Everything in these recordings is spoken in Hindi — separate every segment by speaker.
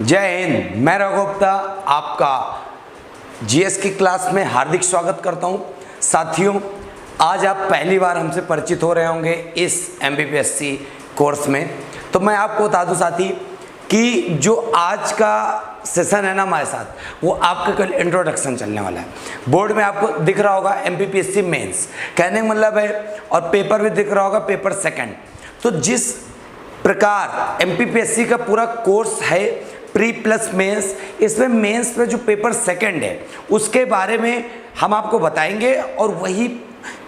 Speaker 1: जय हिंद। मैं रघु गुप्ता आपका जीएस की क्लास में हार्दिक स्वागत करता हूं। साथियों, आज आप पहली बार हमसे परिचित हो रहे होंगे इस एमपीपीएससी कोर्स में। तो मैं आपको बता दूं साथी कि जो आज का सेशन है ना हमारे साथ, वो आपका कल इंट्रोडक्शन चलने वाला है। बोर्ड में आपको दिख रहा होगा एमपीपीएससी मेंस, कहने का मतलब है, और पेपर भी दिख रहा होगा पेपर सेकंड। तो जिस प्रकार एमपीपीएससी का पूरा कोर्स है प्री प्लस मेंस, इसमें मेंस में जो पेपर सेकंड है उसके बारे में हम आपको बताएंगे और वही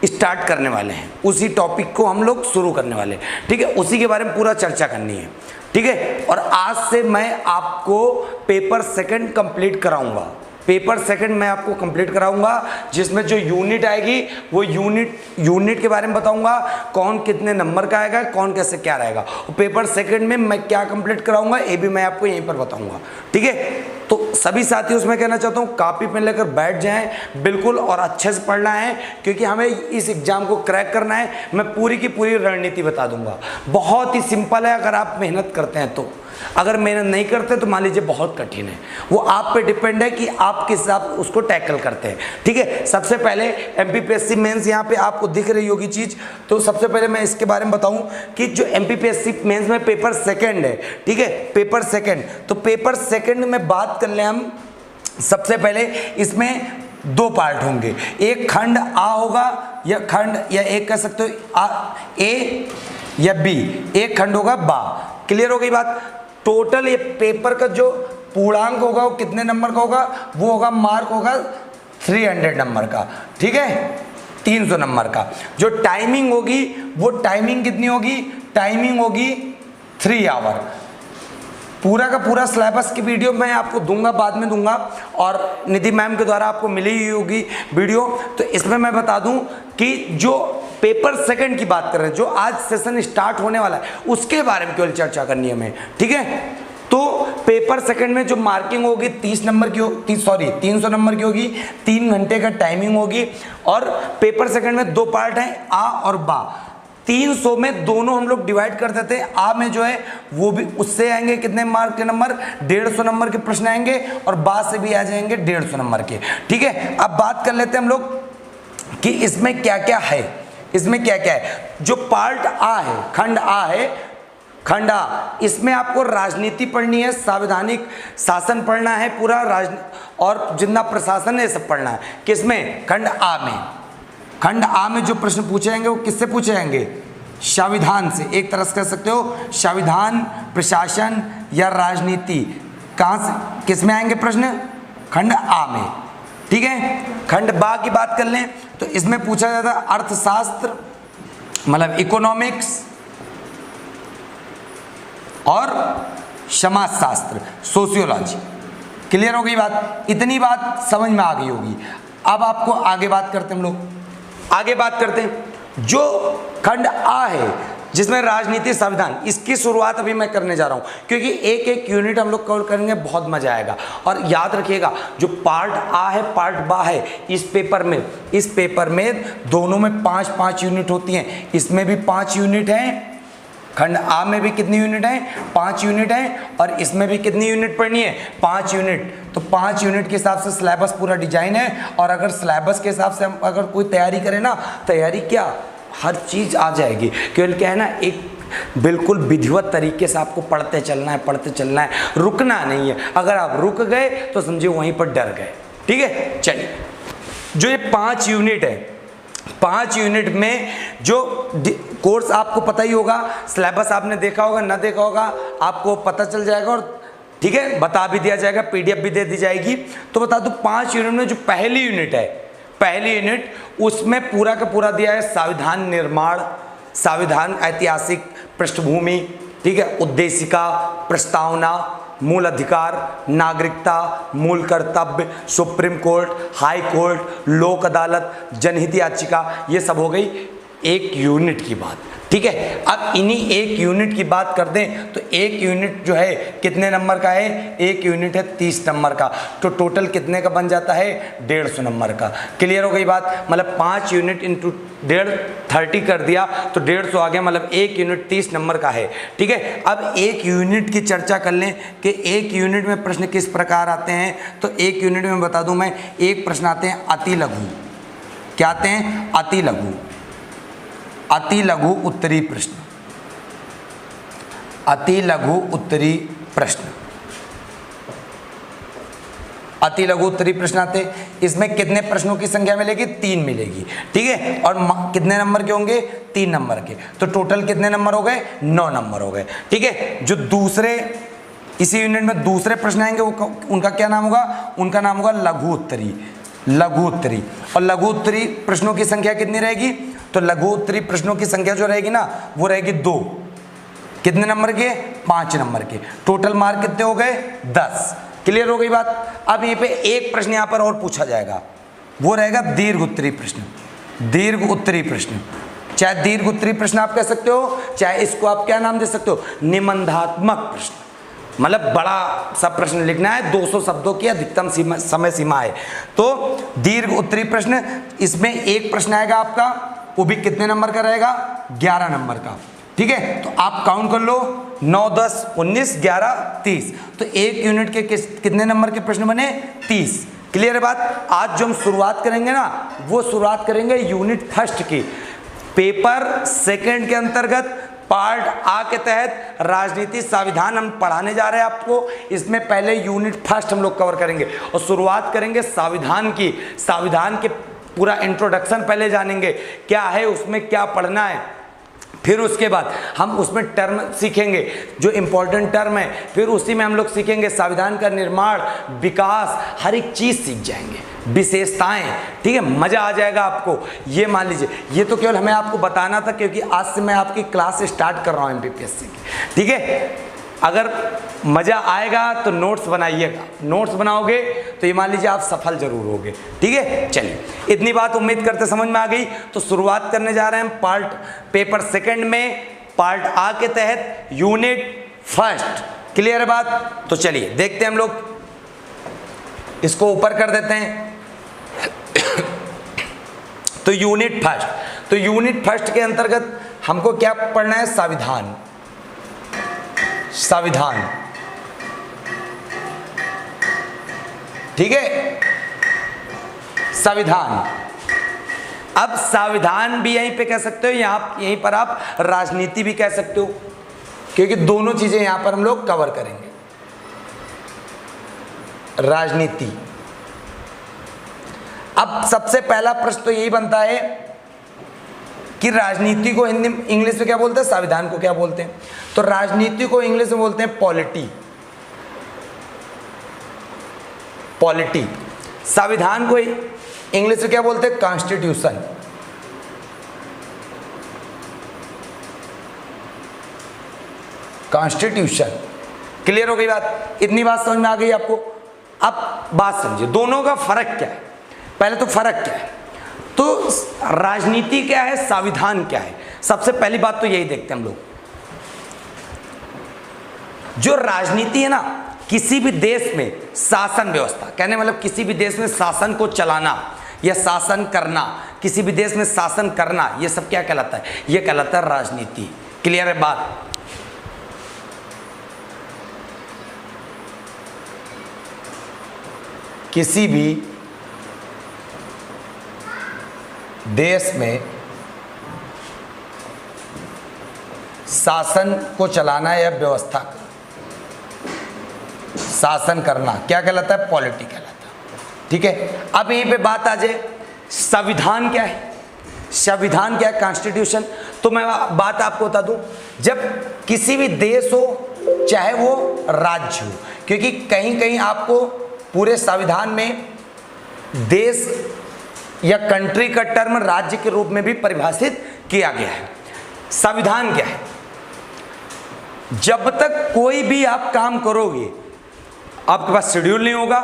Speaker 1: स्टार्ट करने वाले हैं। उसी टॉपिक को हम लोग शुरू करने वाले हैं, ठीक है। उसी के बारे में पूरा चर्चा करनी है, ठीक है। और आज से मैं आपको पेपर सेकंड कंप्लीट कराऊंगा। पेपर सेकंड मैं आपको कंप्लीट कराऊंगा, जिसमें जो यूनिट आएगी वो यूनिट के बारे में बताऊंगा, कौन कितने नंबर का आएगा, कौन कैसे क्या रहेगा। और पेपर सेकंड में मैं क्या कंप्लीट कराऊंगा ये भी मैं आपको यहीं पर बताऊंगा, ठीक है। तो सभी साथी उसमें कहना चाहता हूँ कॉपी पेन लेकर बैठ जाएं बिल्कुल, और अच्छे से पढ़ना है, क्योंकि हमें इस एग्जाम को क्रैक करना है। मैं पूरी की पूरी रणनीति बता दूंगा। बहुत ही सिंपल है अगर आप मेहनत करते हैं तो। अगर मेहनत नहीं करते तो मान लीजिए बहुत कठिन है। वो आप पे डिपेंड है कि आप किस हिसाब उसको टैकल करते हैं, ठीक है। सबसे पहले एमपीपीएससी मेंस यहाँ पे आपको दिख रही होगी चीज। तो सबसे पहले मैं इसके बारे में बताऊं कि जो एमपीपीएससी मेंस में पेपर सेकंड है, ठीक है, पेपर सेकंड। तो पेपर सेकंड में बात कर ले हम। सबसे पहले इसमें दो पार्ट होंगे, एक खंड आ होगा या खंड, या एक कह सकते हो ए या बी, एक खंड होगा बा। क्लियर हो गई बात। टोटल ये पेपर का जो पूर्णांक होगा वो कितने नंबर का होगा, वो होगा मार्क होगा 300 नंबर का, ठीक है, 300 नंबर का। जो टाइमिंग होगी वो टाइमिंग कितनी होगी, टाइमिंग होगी 3 आवर। पूरा का पूरा सिलेबस की वीडियो मैं आपको दूंगा, बाद में दूंगा, और निधि मैम के द्वारा आपको मिली ही होगी वीडियो। तो इसमें मैं बता दूं कि जो पेपर सेकंड की बात कर रहे हैं, जो आज सेशन स्टार्ट होने वाला है, उसके बारे में केवल चर्चा करनी है हमें, ठीक है। तो पेपर सेकंड में जो मार्किंग होगी 30 नंबर की 300 नंबर की होगी, 3 घंटे का टाइमिंग होगी। और पेपर सेकंड में दो पार्ट हैं, आ और बा। 300 में दोनों हम लोग डिवाइड कर देते हैं। आ में जो है वो भी उससे आएंगे कितने मार्क के नंबर, 150 नंबर के प्रश्न आएंगे, और बा से भी आ जाएंगे 150 नंबर के, ठीक है। अब बात कर लेते हैं हम लोग कि इसमें क्या क्या है। इसमें क्या क्या है। जो पार्ट आ है, खंड आ है, खंड आ, इसमें आपको राजनीति पढ़नी है, संवैधानिक शासन पढ़ना है पूरा, और जितना प्रशासन है सब पढ़ना है। किसमें, खंड आ में। खंड आ में जो प्रश्न पूछे जाएंगे वो किससे पूछे जाएंगे, संविधान से। एक तरह से कह सकते हो संविधान, प्रशासन या राजनीति, कहाँ से किस में आएंगे प्रश्न, खंड आ में, ठीक है। खंड बा की बात कर लें तो इसमें पूछा जाता है अर्थशास्त्र, मतलब इकोनॉमिक्स, और समाजशास्त्र, सोशियोलॉजी। क्लियर हो गई बात। इतनी बात समझ में आ गई होगी। अब आपको आगे बात करते हैं हम लोग, आगे बात करते हैं जो खंड आ है जिसमें राजनीति, संविधान, इसकी शुरुआत अभी मैं करने जा रहा हूं, क्योंकि एक एक यूनिट हम लोग कवर करेंगे, बहुत मजा आएगा। और याद रखिएगा जो पार्ट आ है, पार्ट बा है, इस पेपर में दोनों में 5-5 यूनिट होती हैं। इसमें भी 5 यूनिट हैं, खंड आ में भी कितनी यूनिट है, 5 यूनिट है, और इसमें भी कितनी यूनिट पढ़नी है, 5 यूनिट। तो 5 यूनिट के हिसाब से सिलेबस पूरा डिजाइन है। और अगर सिलेबस के हिसाब से हम अगर कोई तैयारी करें ना, तैयारी क्या, हर चीज आ जाएगी। केवल क्या है ना, एक बिल्कुल विधिवत तरीके से आपको पढ़ते चलना है, रुकना नहीं है। अगर आप रुक गए तो समझिए वहीं पर डर गए, ठीक है। चलिए, जो ये 5 यूनिट है, 5 यूनिट में जो कोर्स आपको पता ही होगा, सिलेबस आपने देखा होगा, ना देखा होगा आपको पता चल जाएगा, और ठीक है बता भी दिया जाएगा, पीडीएफ भी दे दी जाएगी। तो बता दूं 5 यूनिट में जो पहली यूनिट है, पहली यूनिट उसमें पूरा का पूरा दिया है संविधान निर्माण, संविधान ऐतिहासिक पृष्ठभूमि, ठीक है, उद्देशिका, प्रस्तावना, मूल अधिकार, नागरिकता, मूल कर्तव्य, सुप्रीम कोर्ट, हाई कोर्ट, लोक अदालत, जनहित याचिका, ये सब हो गई एक यूनिट की बात। ठीक है। अब इन्हीं एक यूनिट की बात कर दें तो एक यूनिट जो है कितने नंबर का है, एक यूनिट है 30 नंबर का, तो टोटल कितने का बन जाता है 150 नंबर का। क्लियर हो गई बात, मतलब 5 यूनिट इंटू 1.5 30 कर दिया तो 150 आ गया, मतलब एक यूनिट 30 नंबर का है। ठीक है, अब एक यूनिट की चर्चा कर लें कि एक यूनिट में प्रश्न किस प्रकार आते हैं। तो एक यूनिट में बता दूं मैं, एक प्रश्न आते हैं अति लघु। क्या आते हैं, अति लघु, अति लघु उत्तरी प्रश्न, अति लघु उत्तरी प्रश्न, अति लघु उत्तरी प्रश्न आते। इसमें कितने प्रश्नों की संख्या मिलेगी, 3 मिलेगी। ठीक है, और कितने नंबर के होंगे, 3 नंबर के, तो टोटल कितने नंबर हो गए, 9 नंबर हो गए। ठीक है, जो दूसरे इसी यूनिट में दूसरे प्रश्न आएंगे वो उनका क्या नाम होगा, उनका नाम होगा लघु उत्तरी, लघु उत्तरी। और लघु उत्तरी प्रश्नों की संख्या कितनी रहेगी, तो लघु उत्तरी प्रश्नों की संख्या जो रहेगी ना वो रहेगी 2। कितने नंबर के, 5 नंबर के। टोटल मार्क कितने हो गए, 10। क्लियर हो गई बात। अब यहीं पे एक प्रश्न यहां पर और पूछा जाएगा, वो रहेगा दीर्घ उत्तरी प्रश्न, दीर्घ उत्तरी प्रश्न। चाहे दीर्घ उत्तरी प्रश्न आप कह सकते हो, चाहे इसको आप क्या नाम दे सकते हो, निबंधात्मक प्रश्न। मतलब बड़ा सा प्रश्न लिखना है, 200 शब्दों की अधिकतम समय सीमा है। तो दीर्घ उत्तरी प्रश्न, इसमें एक प्रश्न आएगा आपका, वो भी कितने नंबर का रहेगा, 11 नंबर का। ठीक है, तो आप काउंट कर लो, 9 10 19 11 30, तो एक यूनिट के कितने नंबर के प्रश्न बने, 30। क्लियर है बात। आज जो हम शुरुआत करेंगे ना, वो शुरुआत करेंगे यूनिट फर्स्ट की, पेपर सेकंड के अंतर्गत पार्ट आ के तहत राजनीति संविधान हम पढ़ाने जा रहे हैं आपको। इसमें पहले यूनिट फर्स्ट हम लोग कवर करेंगे और शुरुआत करेंगे संविधान की। संविधान के पूरा इंट्रोडक्शन पहले जानेंगे, क्या है उसमें, क्या पढ़ना है। फिर उसके बाद हम उसमें टर्म सीखेंगे जो इंपॉर्टेंट टर्म है, फिर उसी में हम लोग सीखेंगे संविधान का निर्माण, विकास, हर एक चीज़ सीख जाएंगे, विशेषताएं। ठीक है, मज़ा आ जाएगा आपको। ये मान लीजिए, ये तो केवल हमें आपको बताना था क्योंकि आज से मैं आपकी क्लास स्टार्ट कर रहा हूँ MPPSC की। ठीक है, अगर मज़ा आएगा तो नोट्स बनाइएगा, नोट्स बनाओगे तो ये मान लीजिए आप सफल जरूर होगे। ठीक है, चलिए इतनी बात उम्मीद करते समझ में आ गई। तो शुरुआत करने जा रहे हैं पार्ट पेपर सेकंड में, पार्ट आ के तहत यूनिट फर्स्ट। क्लियर है बात। तो चलिए देखते हैं हम लोग, इसको ऊपर कर देते हैं। तो यूनिट फर्स्ट, तो यूनिट फर्स्ट के अंतर्गत हमको क्या पढ़ना है, संविधान, संविधान। ठीक है, संविधान। अब संविधान भी यहीं पे कह सकते हो, यहीं पर आप राजनीति भी कह सकते हो, क्योंकि दोनों चीजें यहां पर हम लोग कवर करेंगे। राजनीति। अब सबसे पहला प्रश्न तो यही बनता है कि राजनीति को हिंदी इंग्लिश में क्या बोलते हैं, संविधान को क्या बोलते हैं। तो राजनीति को इंग्लिश में बोलते हैं पॉलिटी, पॉलिटी। संविधान को इंग्लिश में क्या बोलते हैं, कॉन्स्टिट्यूशन। कॉन्स्टिट्यूशन। क्लियर हो गई बात, इतनी बात समझ में आ गई आपको। अब बात समझिए, दोनों का फर्क क्या है। पहले तो फर्क क्या है, तो राजनीति क्या है, संविधान क्या है। सबसे पहली बात तो यही देखते हैं हम लोग। जो राजनीति है ना, किसी भी देश में शासन व्यवस्था, कहने मतलब किसी भी देश में शासन को चलाना या शासन करना, किसी भी देश में शासन करना, ये सब क्या कहलाता है, ये कहलाता है राजनीति। क्लियर है बात। किसी भी देश में शासन को चलाना या व्यवस्था करना, शासन करना क्या कहलाता है, पॉलिटी कहलाता है। ठीक है, अब यहीं पे बात आ जाए, संविधान क्या है। संविधान क्या है, कॉन्स्टिट्यूशन। तो मैं बात आपको बता दूं, जब किसी भी देश हो चाहे वो राज्य हो, क्योंकि कहीं कहीं आपको पूरे संविधान में देश या कंट्री का टर्म राज्य के रूप में भी परिभाषित किया गया है। संविधान क्या है, जब तक कोई भी आप काम करोगे, आपके पास शेड्यूल नहीं होगा,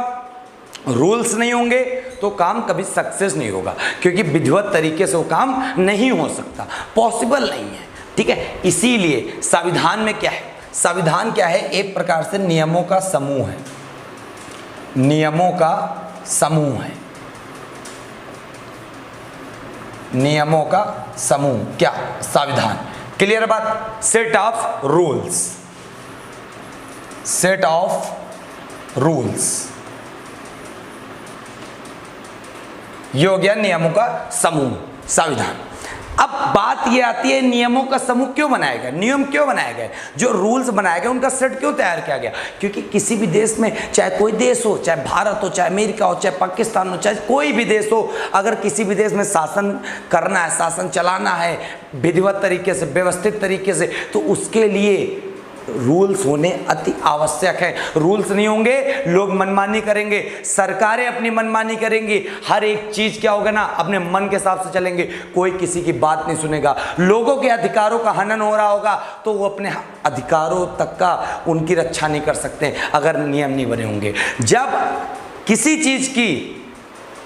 Speaker 1: रूल्स नहीं होंगे, तो काम कभी सक्सेस नहीं होगा, क्योंकि विधिवत तरीके से वो काम नहीं हो सकता, पॉसिबल नहीं है। ठीक है। इसीलिए संविधान में क्या है, संविधान क्या है, एक प्रकार से नियमों का समूह है, नियमों का समूह है, नियमों का समूह क्या, संविधान। क्लियर बात। Set of rules, set of rules, ये हो गया नियमों का समूह, संविधान। अब बात ये आती है नियमों का समूह क्यों बनाया गया, नियम क्यों बनाए गए, जो रूल्स बनाए गए उनका सेट क्यों तैयार किया गया। क्योंकि किसी भी देश में, चाहे कोई देश हो, चाहे भारत हो, चाहे अमेरिका हो, चाहे पाकिस्तान हो, चाहे कोई भी देश हो, अगर किसी भी देश में शासन करना है, शासन चलाना है विधिवत तरीके से, व्यवस्थित तरीके से, तो उसके लिए रूल्स होने अति आवश्यक है। रूल्स नहीं होंगे लोग मनमानी करेंगे, सरकारें अपनी मनमानी करेंगी, हर एक चीज क्या होगा ना, अपने मन के हिसाब से चलेंगे, कोई किसी की बात नहीं सुनेगा, लोगों के अधिकारों का हनन हो रहा होगा तो वो अपने अधिकारों तक का उनकी रक्षा नहीं कर सकते अगर नियम नहीं बने होंगे। जब किसी चीज की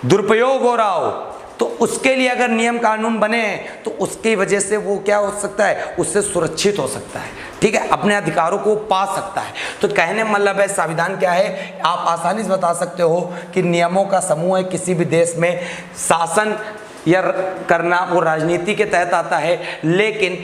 Speaker 1: दुरुपयोग हो रहा हो तो उसके लिए अगर नियम कानून बने तो उसकी वजह से वो क्या हो सकता है, उससे सुरक्षित हो सकता है, ठीक है, अपने अधिकारों को पा सकता है। तो कहने मतलब है संविधान क्या है, आप आसानी से बता सकते हो कि नियमों का समूह है। किसी भी देश में शासन या करना वो राजनीति के तहत आता है, लेकिन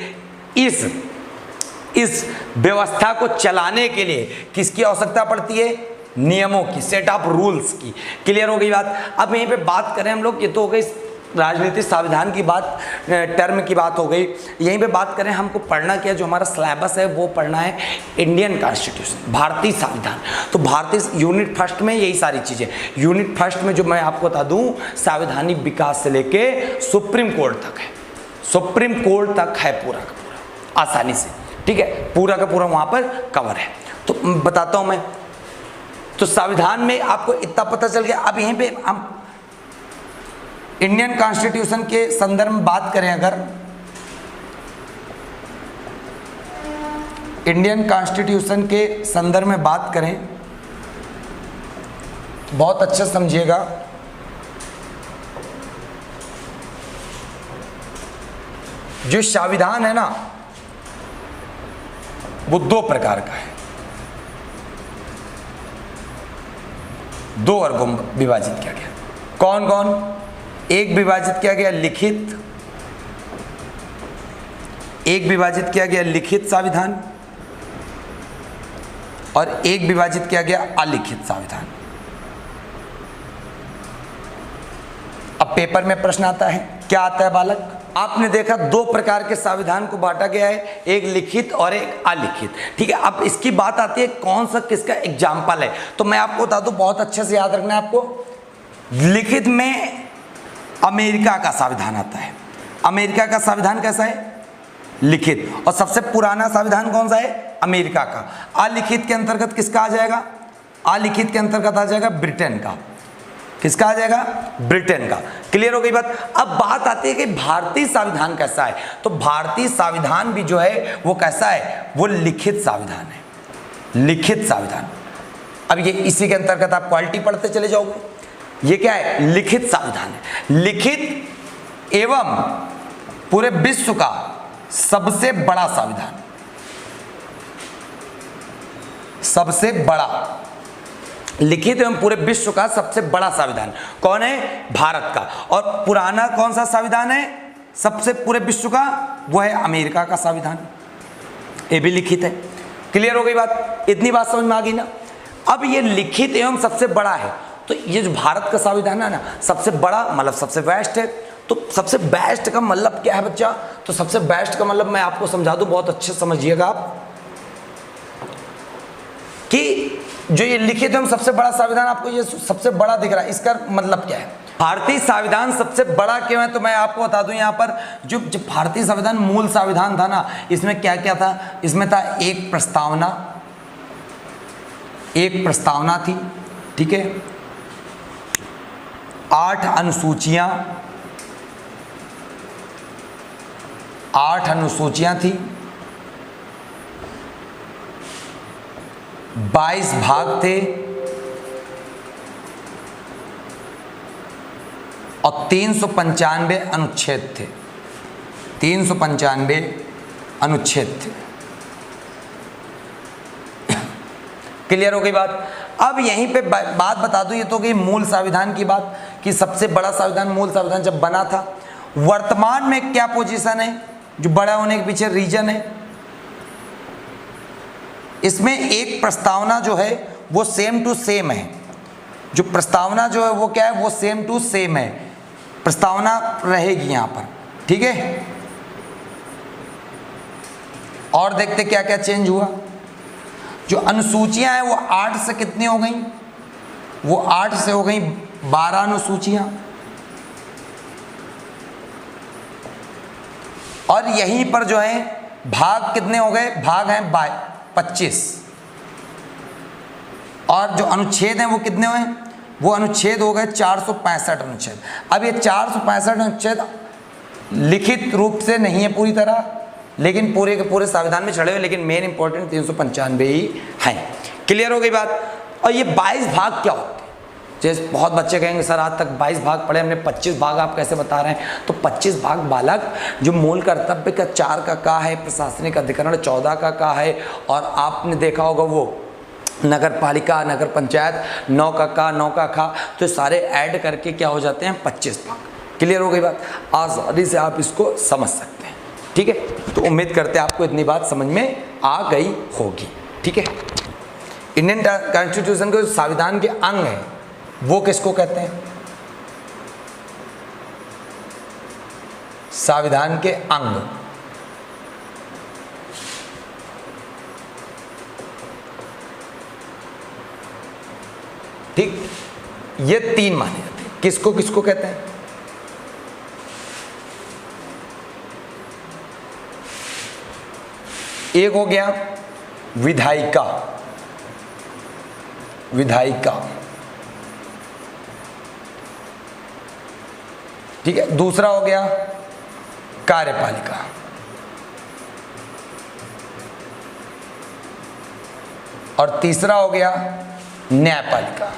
Speaker 1: इस व्यवस्था को चलाने के लिए किसकी आवश्यकता पड़ती है, नियमों की, सेट ऑफ रूल्स की। क्लियर हो गई बात। अब यहीं पे बात करें हम लोग, ये तो हो गई राजनीतिक संविधान की बात, टर्म की बात हो गई। यहीं पे बात करें हमको पढ़ना क्या, जो हमारा सिलेबस है वो पढ़ना है इंडियन कॉन्स्टिट्यूशन, भारतीय संविधान। तो भारतीय यूनिट फर्स्ट में यही सारी चीज़ें, यूनिट फर्स्ट में जो मैं आपको बता दूं, संवैधानिक विकास से लेके सुप्रीम कोर्ट तक है, सुप्रीम कोर्ट तक है पूरा का पूरा, आसानी से, ठीक है, पूरा का पूरा वहाँ पर कवर है। तो बताता हूँ मैं, तो संविधान में आपको इतना पता चल गया। अब यहीं पे हम इंडियन कॉन्स्टिट्यूशन के संदर्भ में बात करें, अगर इंडियन कॉन्स्टिट्यूशन के संदर्भ में बात करें, बहुत अच्छा समझिएगा। जो संविधान है ना वो दो प्रकार का है, दो वर्गों में विभाजित किया गया। कौन कौन? एक विभाजित किया गया लिखित, एक विभाजित किया गया लिखित संविधान, और एक विभाजित किया गया अलिखित संविधान। अब पेपर में प्रश्न आता है, क्या आता है बालक? आपने देखा दो प्रकार के संविधान को बांटा गया है, एक लिखित और एक अलिखित, ठीक है। अब इसकी बात आती है कौन सा किसका एग्जाम्पल है, तो मैं आपको बता दूं, बहुत अच्छे से याद रखना है आपको। लिखित में अमेरिका का संविधान आता है। अमेरिका का संविधान कैसा है? लिखित। और सबसे पुराना संविधान कौन सा है? अमेरिका का। अलिखित के अंतर्गत किसका आ जाएगा? अलिखित के अंतर्गत आ जाएगा ब्रिटेन का। किसका आ जाएगा? ब्रिटेन का। क्लियर हो गई बात। अब बात आती है कि भारतीय संविधान कैसा है, तो भारतीय संविधान भी जो है वो कैसा है? वो लिखित संविधान है, लिखित संविधान। अब ये इसी के अंतर्गत आप क्वालिटी पढ़ते चले जाओगे। ये क्या है? लिखित संविधान है। लिखित एवं पूरे विश्व का सबसे बड़ा संविधान, सबसे बड़ा, लिखित एवं पूरे विश्व का सबसे बड़ा संविधान कौन है? भारत का। और पुराना कौन सा संविधान है सबसे पूरे विश्व का? वो है अमेरिका का संविधान, ये भी लिखित है। क्लियर हो गई बात? इतनी बात समझ में आ गई ना। अब ये लिखित एवं सबसे बड़ा है, तो ये जो भारत का संविधान है ना, सबसे बड़ा मतलब सबसे बेस्ट है। तो सबसे बेस्ट का मतलब क्या है बच्चा? तो सबसे बेस्ट का मतलब मैं आपको समझा दूं, बहुत अच्छे समझिएगा आप, कि जो ये लिखित एवं सबसे बड़ा संविधान आपको ये सबसे बड़ा दिख रहा है, इसका मतलब क्या है? भारतीय संविधान सबसे बड़ा क्यों है, तो मैं आपको बता दूं यहाँ पर, जो भारतीय संविधान मूल संविधान था ना, इसमें क्या क्या था? इसमें था एक प्रस्तावना, एक प्रस्तावना थी, ठीक है, 8 अनुसूचियां, 8 अनुसूचियां थी, 22 भाग थे और 395 अनुच्छेद थे। 395 अनुच्छेद थे। क्लियर हो गई बात। अब यहीं पे बात बता दूं, ये तो गई मूल संविधान की बात कि सबसे बड़ा संविधान मूल संविधान जब बना था। वर्तमान में क्या पोजीशन है, जो बड़ा होने के पीछे रीजन है, इसमें एक प्रस्तावना जो है वो सेम टू सेम है। जो प्रस्तावना जो है वो क्या है, वो सेम टू सेम है, प्रस्तावना रहेगी यहां पर, ठीक है। और देखते क्या क्या चेंज हुआ। जो अनुसूचियां हैं वो 8 से कितनी हो गई, वो 8 से हो गई 12 अनुसूचियां। और यहीं पर जो है भाग कितने हो गए, भाग हैं 25। और जो अनुच्छेद हैं वो कितने हुए, वो अनुच्छेद हो गए 465 अनुच्छेद। अब ये 465 अनुच्छेद लिखित रूप से नहीं है पूरी तरह, लेकिन पूरे के पूरे संविधान में छड़े हुए, लेकिन मेन इंपॉर्टेंट 395 ही हैं। क्लियर हो गई बात। और ये 22 भाग क्या होते हैं, जैसे बहुत बच्चे कहेंगे सर आज तक 22 भाग पढ़े हमने, 25 भाग आप कैसे बता रहे हैं। तो 25 भाग बालक जो मूल कर्तव्य का 4 का है, प्रशासनिक अधिकरण 14 का है, और आपने देखा होगा वो नगर पालिका नगर पंचायत 9 का 9 का खा, तो सारे ऐड करके क्या हो जाते हैं 25 भाग। क्लियर हो गई बात। आसानी से आप इसको समझ सकते हैं, ठीक है। तो उम्मीद करते हैं आपको इतनी बात समझ में आ गई होगी, ठीक है। इंडियन कॉन्स्टिट्यूशन के संविधान के अंग है वो किसको कहते हैं, संविधान के अंग। ठीक, ये 3 माने जाते हैं। किसको किसको कहते हैं, एक हो गया विधायिका, विधायिका, ठीक है। दूसरा हो गया कार्यपालिका, और तीसरा हो गया न्यायपालिका।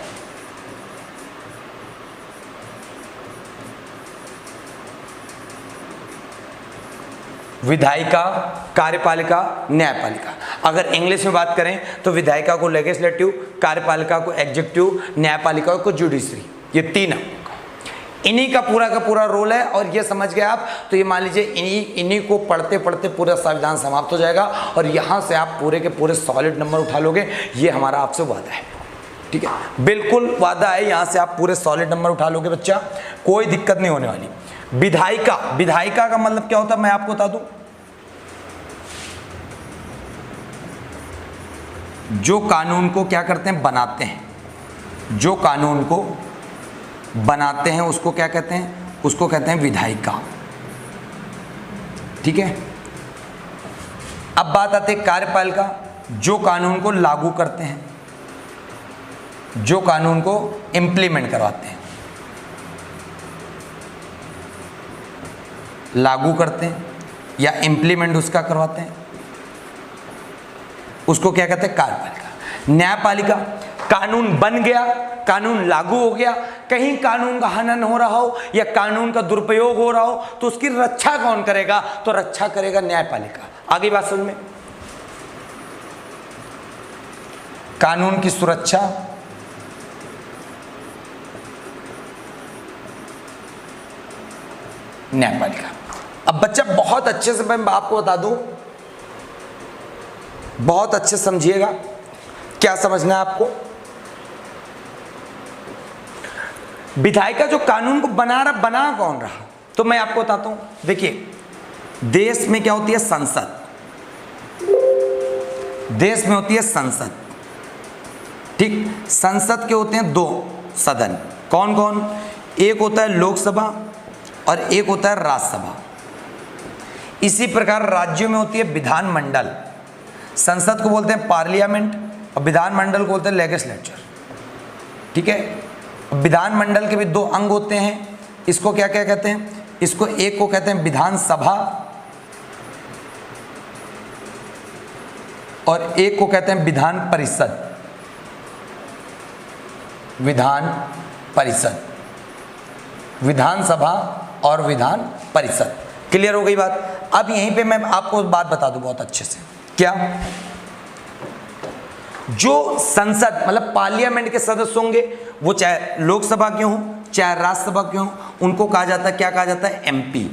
Speaker 1: विधायिका, कार्यपालिका, न्यायपालिका। अगर इंग्लिश में बात करें तो विधायिका को लेजिस्लेटिव, कार्यपालिका को एग्जीक्यूटिव, न्यायपालिका को जुडिशरी, ये 3 इन्हीं का पूरा रोल है। और ये समझ गए आप तो ये मान लीजिए इन्हीं को पढ़ते पढ़ते पूरा संविधान समाप्त हो जाएगा, और यहाँ से आप पूरे के पूरे सॉलिड नंबर उठा लोगे, ये हमारा आपसे वादा है, ठीक है। बिल्कुल वादा है, यहाँ से आप पूरे सॉलिड नंबर उठा लोगे बच्चा, कोई दिक्कत नहीं होने वाली। विधायिका, विधायिका का मतलब क्या होता है मैं आपको बता दूं, जो कानून को क्या करते हैं, बनाते हैं, जो कानून को बनाते हैं उसको क्या कहते हैं, उसको कहते हैं विधायिका, ठीक है। अब बात आती है कार्यपालिका, जो कानून को लागू करते हैं, जो कानून को इंप्लीमेंट करवाते हैं, लागू करते हैं या इंप्लीमेंट उसका करवाते हैं, उसको क्या कहते हैं कार्यपालिका। न्यायपालिका, कानून बन गया, कानून लागू हो गया, कहीं कानून का हनन हो रहा हो या कानून का दुरुपयोग हो रहा हो तो उसकी रक्षा कौन करेगा, तो रक्षा करेगा न्यायपालिका। आगे बात समझ में, कानून की सुरक्षा, न्यायपालिका। अब बच्चा बहुत अच्छे से मैं आपको बता दूं, बहुत अच्छे समझिएगा, क्या समझना है आपको। विधायिका जो कानून को बना कौन रहा, तो मैं आपको बताता हूं। देखिए देश में क्या होती है, संसद, देश में होती है संसद, ठीक। संसद के होते हैं 2 सदन, कौन कौन, एक होता है लोकसभा और एक होता है राज्यसभा। इसी प्रकार राज्यों में होती है विधानमंडल, संसद को बोलते हैं पार्लियामेंट और विधानमंडल को बोलते हैं लेजिस्लेचर, ठीक है। विधानमंडल के भी 2 अंग होते हैं, इसको क्या क्या कहते हैं, इसको एक को कहते हैं विधानसभा और एक को कहते हैं विधान परिषद, विधान परिषद, विधानसभा और विधान परिषद। क्लियर हो गई बात। अब यहीं पे मैं आपको बात बता दूं बहुत अच्छे से, क्या जो संसद मतलब पार्लियामेंट के सदस्य होंगे, वो चाहे लोकसभा के हों चाहे राज्यसभा के हों, उनको कहा जाता है, क्या कहा जाता है, एमपी।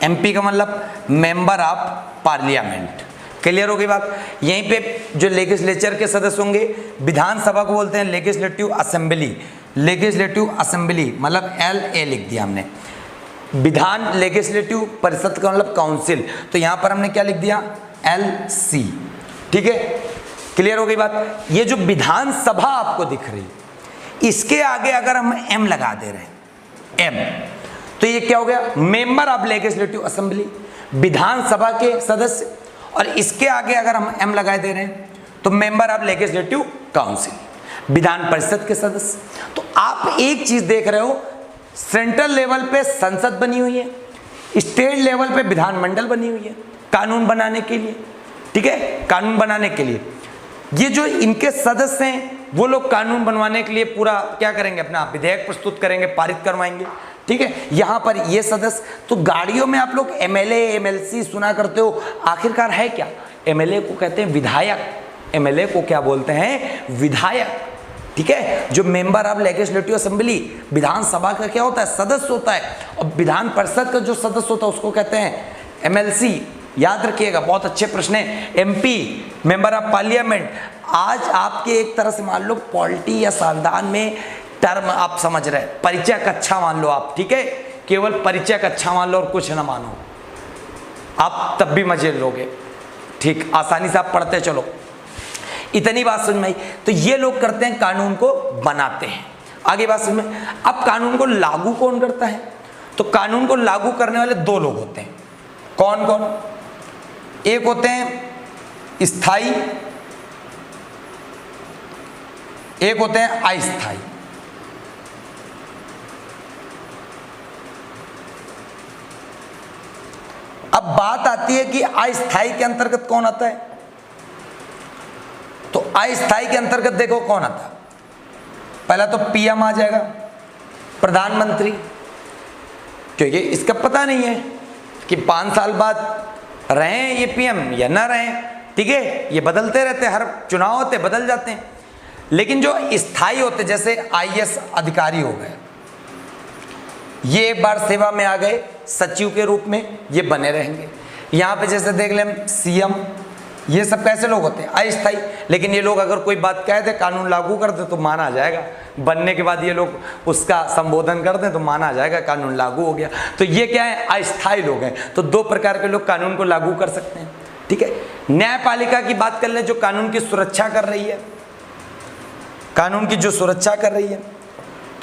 Speaker 1: एमपी का मतलब मेंबर ऑफ पार्लियामेंट। क्लियर हो गई बात। यहीं पे जो लेजिस्लेचर के सदस्य होंगे, विधानसभा को बोलते हैं लेजिस्लेटिव असेंबली। लेजिस्लेटिव असेंबली मतलब LA लिख दिया हमने, विधान लेजिस्लेटिव परिषद का मतलब काउंसिल, तो यहां पर हमने क्या लिख दिया, LC। ठीक है, क्लियर हो गई बात। ये जो विधानसभा आपको दिख रही, इसके आगे अगर हम M लगा दे रहे हैं, M, तो ये क्या हो गया, मेंबर ऑफ लेजिस्लेटिव असेंबली, विधानसभा के सदस्य। और इसके आगे अगर हम M लगा दे रहे हैं तो member of legislative council, Vidhan Parishad के सदस्य। तो आप एक चीज देख रहे हो, सेंट्रल लेवल पे संसद बनी हुई है, स्टेट लेवल पे विधानमंडल बनी हुई है कानून बनाने के लिए। ठीक है, कानून बनाने के लिए ये जो इनके सदस्य हैं, वो लोग कानून बनवाने के लिए पूरा क्या करेंगे, अपना विधेयक प्रस्तुत करेंगे, पारित करवाएंगे। ठीक है, यहां पर ये सदस्य, तो गाड़ियों में आप लोग MLA MLC सुना करते हो, आखिरकार है क्या, MLA को कहते हैं विधायक, MLA को क्या बोलते हैं, विधायक। ठीक है, जो मेंबर ऑफ लेजिस्लेटिव असेंबली, विधानसभा का क्या होता है, सदस्य होता है, और विधान परिषद का जो सदस्य होता है उसको कहते हैं MLC। याद रखिएगा, बहुत अच्छे प्रश्न है। MP member of parliament. आज आपके एक तरह से मान लो पॉलिटी या संविधान में टर्म आप समझ रहे, परिचय कक्षा मान लो आप। ठीक है, केवल परिचय कक्षा मान लो और कुछ ना मानो, आप तब भी मजे लोगे। ठीक, आसानी से आप पढ़ते चलो। इतनी बात समझ में आई। तो ये लोग करते हैं, कानून को बनाते हैं। आगे बात समझ में। अब कानून को लागू कौन करता है, तो कानून को लागू करने वाले दो लोग होते हैं। कौन कौन, एक होते हैं स्थायी, एक होते हैं अस्थायी। अब बात आती है कि अस्थायी के अंतर्गत कौन आता है, तो अस्थायी के अंतर्गत देखो कौन आता है। पहला तो PM आ जाएगा, प्रधानमंत्री, क्योंकि इसका पता नहीं है कि 5 साल बाद रहें ये PM या ना रहें। ठीक है, ये बदलते रहते हैं, हर चुनाव होते बदल जाते हैं। लेकिन जो स्थायी होते, जैसे IAS अधिकारी हो गए, ये एक बार सेवा में आ गए सचिव के रूप में, ये बने रहेंगे। यहाँ पे जैसे देख लें CM, ये सब कैसे लोग होते हैं, अस्थायी। लेकिन ये लोग अगर कोई बात कह दे, कानून लागू कर दे, तो माना जाएगा। बनने के बाद ये लोग उसका संबोधन कर दें तो माना जाएगा, कानून लागू हो गया। तो ये क्या है, अस्थायी लोग हैं। तो दो प्रकार के लोग कानून को लागू कर सकते हैं। ठीक है, न्यायपालिका की बात कर लें, जो कानून की सुरक्षा कर रही है, कानून की जो सुरक्षा कर रही है,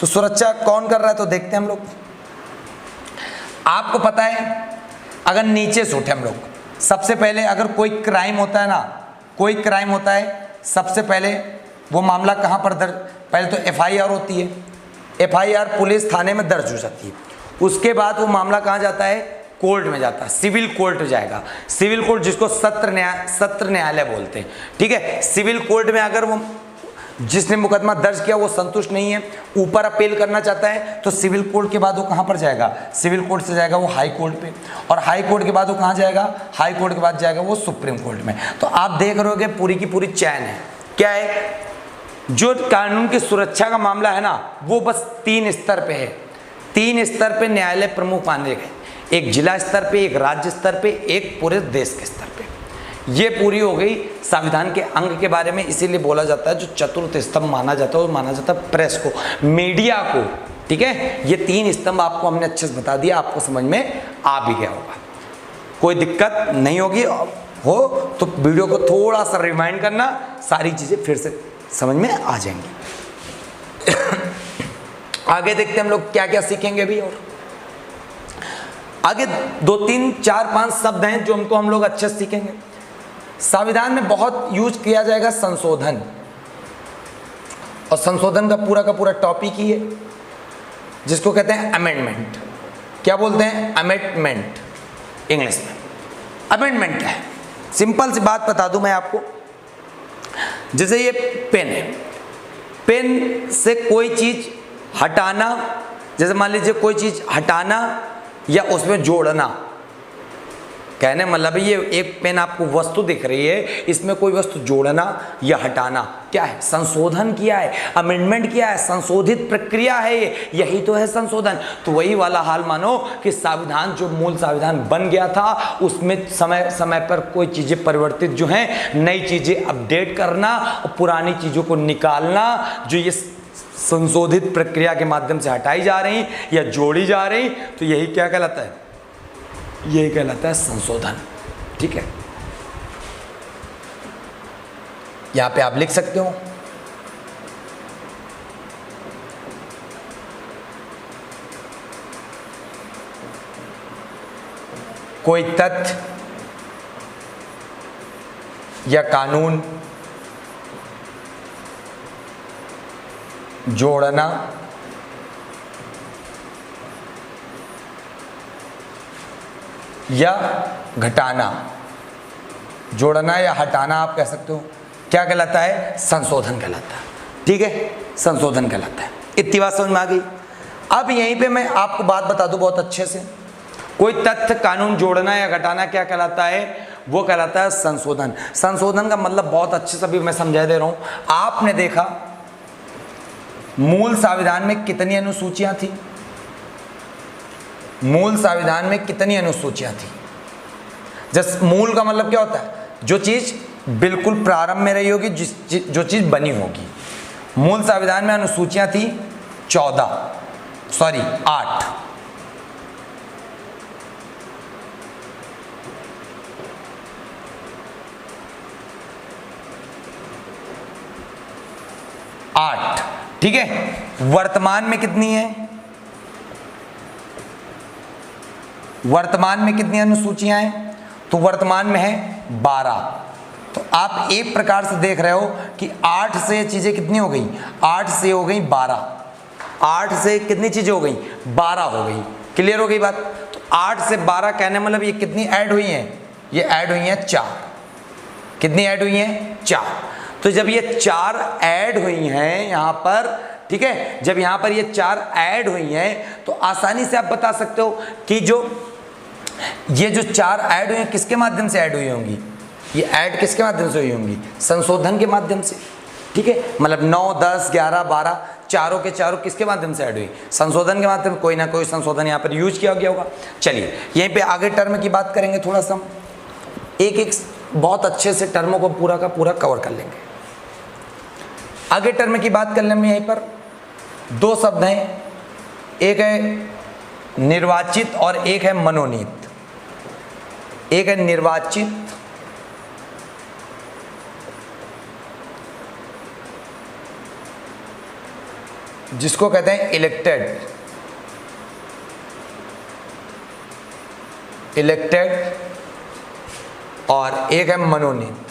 Speaker 1: तो सुरक्षा कौन कर रहा है, तो देखते हैं हम लोग। आपको पता है, अगर नीचे से उठे हम लोग, सबसे पहले अगर कोई क्राइम होता है ना, कोई क्राइम होता है, सबसे पहले वो मामला कहाँ पर दर्ज, पहले तो FIR होती है, FIR पुलिस थाने में दर्ज हो जाती है। उसके बाद वो मामला कहाँ जाता है, कोर्ट में जाता है, सिविल कोर्ट जाएगा। सिविल कोर्ट जिसको सत्र न्यायालय बोलते हैं। ठीक है, सिविल कोर्ट में अगर वो जिसने मुकदमा दर्ज किया वो संतुष्ट नहीं है, ऊपर अपील करना चाहता है, तो सिविल कोर्ट के बाद वो कहाँ पर जाएगा, सिविल कोर्ट से जाएगा वो हाई कोर्ट पे, और हाई कोर्ट के बाद वो कहाँ जाएगा, हाई कोर्ट के बाद जाएगा वो सुप्रीम कोर्ट में। तो आप देख रहे होगे पूरी की पूरी चैन है। क्या है, जो कानून की सुरक्षा का मामला है ना, वो बस 3 स्तर पे है। 3 स्तर पे न्यायालय प्रमुख माने गए, एक जिला स्तर पे, एक राज्य स्तर पे, एक पूरे देश के स्तर पे। ये पूरी हो गई संविधान के अंग के बारे में। इसीलिए बोला जाता है जो चतुर्थ स्तंभ माना जाता है, वो माना जाता है प्रेस को, मीडिया को। ठीक है, ये 3 स्तंभ आपको हमने अच्छे से बता दिया, आपको समझ में आ भी गया होगा, कोई दिक्कत नहीं होगी। हो तो वीडियो को थोड़ा सा रिमाइंड करना, सारी चीजें फिर से समझ में आ जाएंगी। आगे देखते हैं हम लोग क्या क्या सीखेंगे भी। और आगे 2, 3, 4, 5 शब्द हैं जो हमको हम लोग अच्छे से सीखेंगे। संविधान में बहुत यूज किया जाएगा संशोधन, और संशोधन का पूरा टॉपिक ही है जिसको कहते हैं अमेंडमेंट। क्या बोलते हैं, अमेंडमेंट इंग्लिश में। अमेंडमेंट क्या है, सिंपल सी बात बता दूं मैं आपको। जैसे ये पेन है, पेन से कोई चीज हटाना, जैसे मान लीजिए कोई चीज हटाना या उसमें जोड़ना, कहने मतलब ये एक पेन आपको वस्तु दिख रही है, इसमें कोई वस्तु जोड़ना या हटाना क्या है, संशोधन किया है, अमेंडमेंट किया है, संशोधित प्रक्रिया है ये, यही तो है संशोधन। तो वही वाला हाल मानो कि संविधान जो मूल संविधान बन गया था उसमें समय समय पर कोई चीज़ें परिवर्तित जो हैं, नई चीज़ें अपडेट करना और पुरानी चीज़ों को निकालना, जो ये संशोधित प्रक्रिया के माध्यम से हटाई जा रही या जोड़ी जा रही, तो यही क्या कहलाता है, यही कहलाता है संशोधन। ठीक है, यहां पे आप लिख सकते हो कोई तथ्य या कानून जोड़ना या घटाना, जोड़ना या हटाना आप कह सकते हो, क्या कहलाता है, संशोधन कहलाता है। ठीक है, संशोधन कहलाता है। इतनी बात समझ में आ गई। अब यहीं पे मैं आपको बात बता दूं बहुत अच्छे से, कोई तथ्य कानून जोड़ना या घटाना क्या कहलाता है, वो कहलाता है संशोधन। संशोधन का मतलब बहुत अच्छे से भी मैं समझा दे रहा हूं। आपने देखा मूल संविधान में कितनी अनुसूचियां थी, मूल संविधान में कितनी अनुसूचियां थी। जैसे मूल का मतलब क्या होता है, जो चीज बिल्कुल प्रारंभ में रही होगी, जो चीज बनी होगी। मूल संविधान में अनुसूचियां थी 8। ठीक है, वर्तमान में कितनी है, वर्तमान में कितनी अनुसूचियां हैं, तो वर्तमान में है 12। तो आप एक प्रकार से देख रहे हो कि 8 से चीजें कितनी हो गई, 8 से हो गई 12, 8 से कितनी चीजें हो गई, 12 हो गई। क्लियर हो गई बात। तो 8 से 12 कहने मतलब ये कितनी ऐड हुई हैं, ये ऐड हुई हैं 4। कितनी ऐड हुई हैं, 4। तो जब ये 4 ऐड हुई हैं यहां पर, ठीक है, जब यहां पर ये 4 ऐड हुई हैं तो आसानी से आप बता सकते हो कि ये जो 4 ऐड हुई हैं किसके माध्यम से ऐड हुई होंगी, ये ऐड किसके माध्यम से हुई होंगी, संशोधन के माध्यम से। ठीक है, मतलब 9, 10, 11, 12 चारों के चारों किसके माध्यम से ऐड हुई, संशोधन के माध्यम, कोई ना कोई संशोधन यहाँ पर यूज किया गया होगा। चलिए यहीं पे आगे टर्म की बात करेंगे, थोड़ा सा एक बहुत अच्छे से टर्मों को पूरा का पूरा कवर कर लेंगे। आगे टर्म की बात करने में यहीं पर 2 शब्द हैं, एक है निर्वाचित और एक है मनोनीत। एक है निर्वाचित, जिसको कहते हैं इलेक्टेड, और एक है मनोनीत।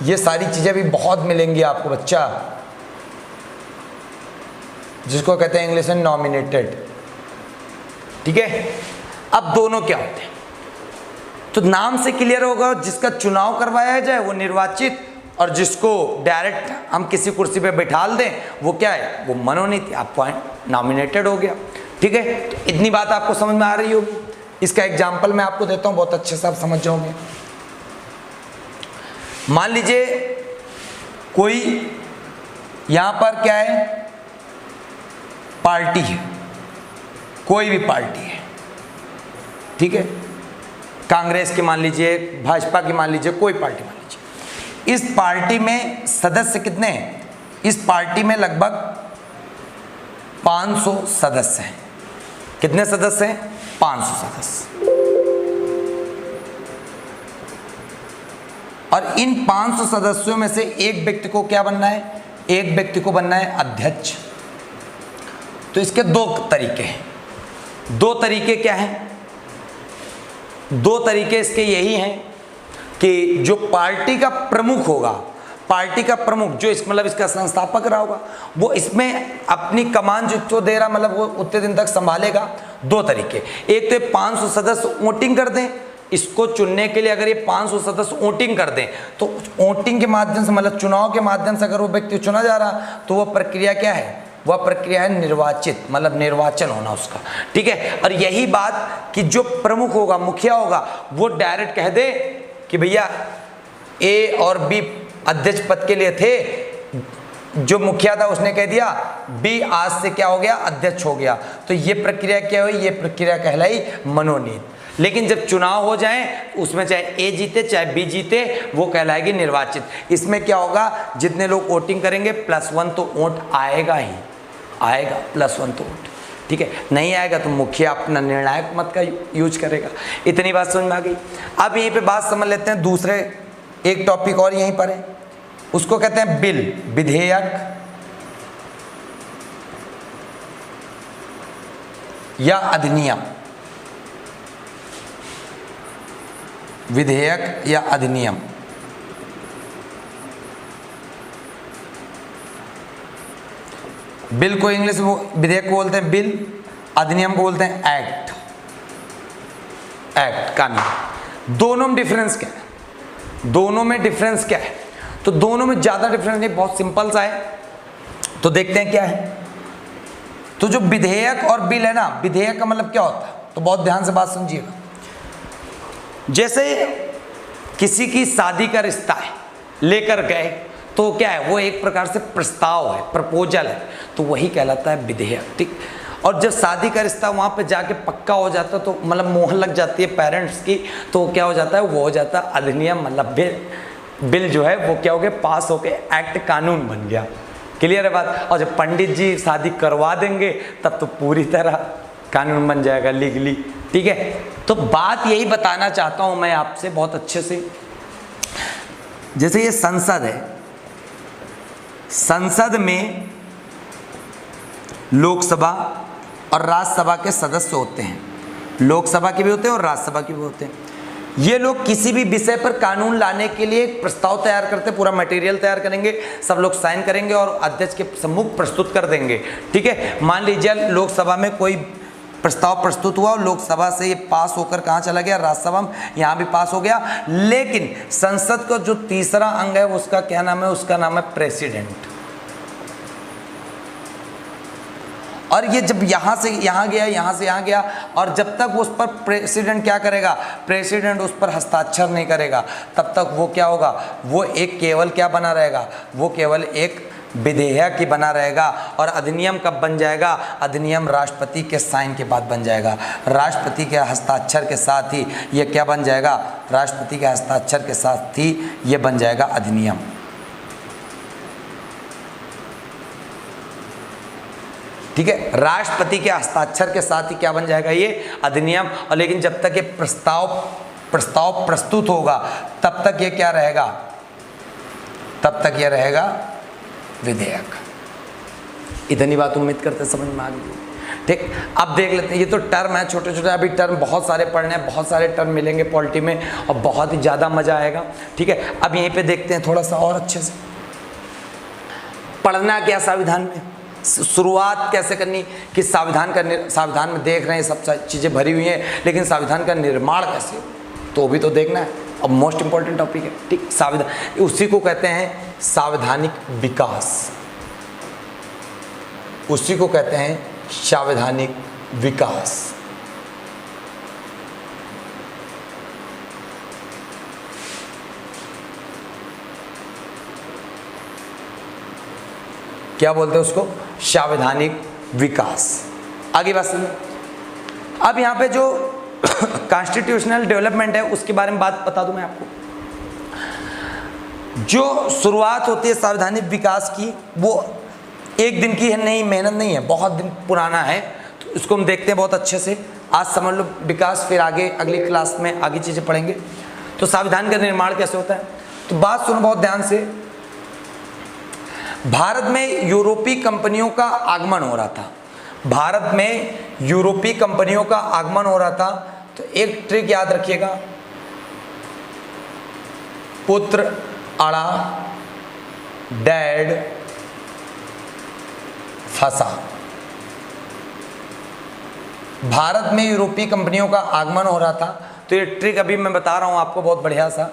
Speaker 1: ये सारी चीजें भी बहुत मिलेंगी आपको बच्चा, जिसको कहते हैं इंग्लिश में नॉमिनेटेड। ठीक है, अब दोनों क्या होते हैं, तो नाम से क्लियर होगा, जिसका चुनाव करवाया जाए वो निर्वाचित, और जिसको डायरेक्ट हम किसी कुर्सी पे बैठाल दें वो क्या है, वो मनोनीत। आप पॉइंट नॉमिनेटेड हो गया। ठीक है, तो इतनी बात आपको समझ में आ रही होगी। इसका एग्जाम्पल मैं आपको देता हूं, बहुत अच्छे से आप समझ जाओगे। मान लीजिए कोई यहां पर क्या है, पार्टी है, कोई भी पार्टी है। ठीक है, कांग्रेस की मान लीजिए, भाजपा की मान लीजिए, कोई पार्टी मान लीजिए। इस पार्टी में सदस्य कितने हैं, इस पार्टी में लगभग 500 सदस्य हैं। कितने सदस्य हैं, 500 सदस्य। और इन 500 सदस्यों में से एक व्यक्ति को क्या बनना है, एक व्यक्ति को बनना है अध्यक्ष। तो इसके 2 तरीके हैं। 2 तरीके क्या हैं, 2 तरीके इसके यही हैं कि जो पार्टी का प्रमुख होगा, पार्टी का प्रमुख जो मतलब इसका संस्थापक रहा होगा, वो इसमें अपनी कमान जो दे रहा, मतलब वो उतने दिन तक संभालेगा। 2 तरीके, एक तो 500 सदस्य वोटिंग कर दें, इसको चुनने के लिए अगर ये 500 सदस्य वोटिंग कर दें, तो वोटिंग के माध्यम से, मतलब चुनाव के माध्यम से अगर वो व्यक्ति चुना जा रहा, तो वो प्रक्रिया क्या है, वह प्रक्रिया है निर्वाचित, मतलब निर्वाचन होना उसका, ठीक है। और यही बात कि जो प्रमुख होगा, मुखिया होगा, वो डायरेक्ट कह दे कि भैया ए और बी अध्यक्ष पद के लिए थे, जो मुखिया था उसने कह दिया बी आज से क्या हो गया, अध्यक्ष हो गया, तो ये प्रक्रिया क्या हुई, ये प्रक्रिया कहलाई मनोनीत। लेकिन जब चुनाव हो जाए उसमें चाहे ए जीते चाहे बी जीते, वो कहलाएगी निर्वाचित। इसमें क्या होगा, जितने लोग वोटिंग करेंगे +1 तो वोट आएगा ही आएगा, +1 तो वोट, ठीक है। नहीं आएगा तो मुखिया अपना निर्णायक मत का यूज करेगा। इतनी बात समझ में आ गई। अब यहीं पे बात समझ लेते हैं, दूसरे एक टॉपिक और यहीं पर है, उसको कहते हैं बिल, विधेयक या अधिनियम, विधेयक या अधिनियम। बिल को इंग्लिश में विधेयक को बोलते हैं बिल, अधिनियम को बोलते हैं एक्ट, एक्ट कानून। दोनों में डिफरेंस क्या है, दोनों में डिफरेंस क्या है, तो दोनों में ज़्यादा डिफरेंस नहीं, बहुत सिंपल सा है। तो देखते हैं क्या है। तो जो विधेयक और बिल है ना, विधेयक का मतलब क्या होता है, तो बहुत ध्यान से बात समझिएगा। जैसे किसी की शादी का रिश्ता है, लेकर गए, तो क्या है, वो एक प्रकार से प्रस्ताव है, प्रपोजल है, तो वही कहलाता है विधेयक, ठीक। और जब शादी का रिश्ता वहाँ पे जाके पक्का हो जाता है, तो मतलब मोहर लग जाती है पेरेंट्स की, तो क्या हो जाता है, वो हो जाता है अधिनियम, मतलब बिल जो है वो क्या हो गया, पास होके एक्ट, कानून बन गया। क्लियर है बात। और जब पंडित जी शादी करवा देंगे तब तो पूरी तरह कानून बन जाएगा लीगली, ठीक है। तो बात यही बताना चाहता हूं मैं आपसे बहुत अच्छे से। जैसे ये संसद है, संसद में लोकसभा और राज्यसभा के सदस्य होते हैं, लोकसभा के भी होते हैं और राज्यसभा के भी होते हैं। ये लोग किसी भी विषय पर कानून लाने के लिए एक प्रस्ताव तैयार करते हैं, पूरा मटेरियल तैयार करेंगे, सब लोग साइन करेंगे और अध्यक्ष के सम्मुख प्रस्तुत कर देंगे, ठीक है। मान लीजिए लोकसभा में कोई प्रस्ताव प्रस्तुत हुआ और लोकसभा से ये पास होकर कहाँ चला गया, राज्यसभा में, यहाँ भी पास हो गया। लेकिन संसद का जो तीसरा अंग है उसका क्या नाम है, उसका नाम है प्रेसिडेंट। और ये जब यहाँ से यहाँ गया, यहाँ से यहाँ गया, और जब तक उस पर प्रेसिडेंट क्या करेगा, प्रेसिडेंट उस पर हस्ताक्षर नहीं करेगा, तब तक वो क्या होगा, वो एक केवल क्या बना रहेगा, वो केवल एक विधेयक ही बना रहेगा। और अधिनियम कब बन जाएगा, अधिनियम राष्ट्रपति के साइन के बाद बन जाएगा, राष्ट्रपति के हस्ताक्षर के साथ ही ये क्या बन जाएगा, राष्ट्रपति के हस्ताक्षर के साथ ही ये बन जाएगा अधिनियम। ठीक है, राष्ट्रपति के हस्ताक्षर के साथ ही क्या बन जाएगा, ये अधिनियम। और लेकिन जब तक ये प्रस्ताव प्रस्तुत होगा तब तक ये क्या रहेगा, तब तक ये रहेगा विधेयक। इतनी बात उम्मीद करते समझ में आ गई, ठीक। अब देख लेते हैं, ये तो टर्म है छोटे छोटे, अभी टर्म बहुत सारे पढ़ने हैं, बहुत सारे टर्म मिलेंगे पॉलिटी में और बहुत ही ज़्यादा मज़ा आएगा, ठीक है। अब यहीं पे देखते हैं थोड़ा सा और अच्छे से पढ़ना क्या संविधान में, शुरुआत कैसे करनी कि संविधान में देख रहे हैं सब चीज़ें भरी हुई हैं, लेकिन संविधान का निर्माण कैसे हो तो भी तो देखना है। अब मोस्ट इंपॉर्टेंट टॉपिक है, ठीक। संविधान, उसी को कहते हैं संवैधानिक विकास, उसी को कहते हैं संवैधानिक विकास। क्या बोलते हैं उसको, संवैधानिक विकास। आगे बात सुनिए। अब यहाँ पे जो कॉन्स्टिट्यूशनल डेवलपमेंट है उसके बारे में बात बता दूं मैं आपको। जो शुरुआत होती है संवैधानिक विकास की, वो एक दिन की है नहीं, मेहनत नहीं है, बहुत दिन पुराना है। तो इसको हम देखते हैं बहुत अच्छे से। आज समझ लो विकास, फिर आगे अगली क्लास में आगे चीज़ें पढ़ेंगे। तो संविधान का निर्माण कैसे होता है, तो बात सुनो बहुत ध्यान से। भारत में यूरोपीय कंपनियों का आगमन हो रहा था, भारत में यूरोपीय कंपनियों का आगमन हो रहा था। तो एक ट्रिक याद रखिएगा, पुत्र अड़ा डैड फंसा। भारत में यूरोपीय कंपनियों का आगमन हो रहा था, तो ये ट्रिक अभी मैं बता रहा हूं आपको बहुत बढ़िया सा।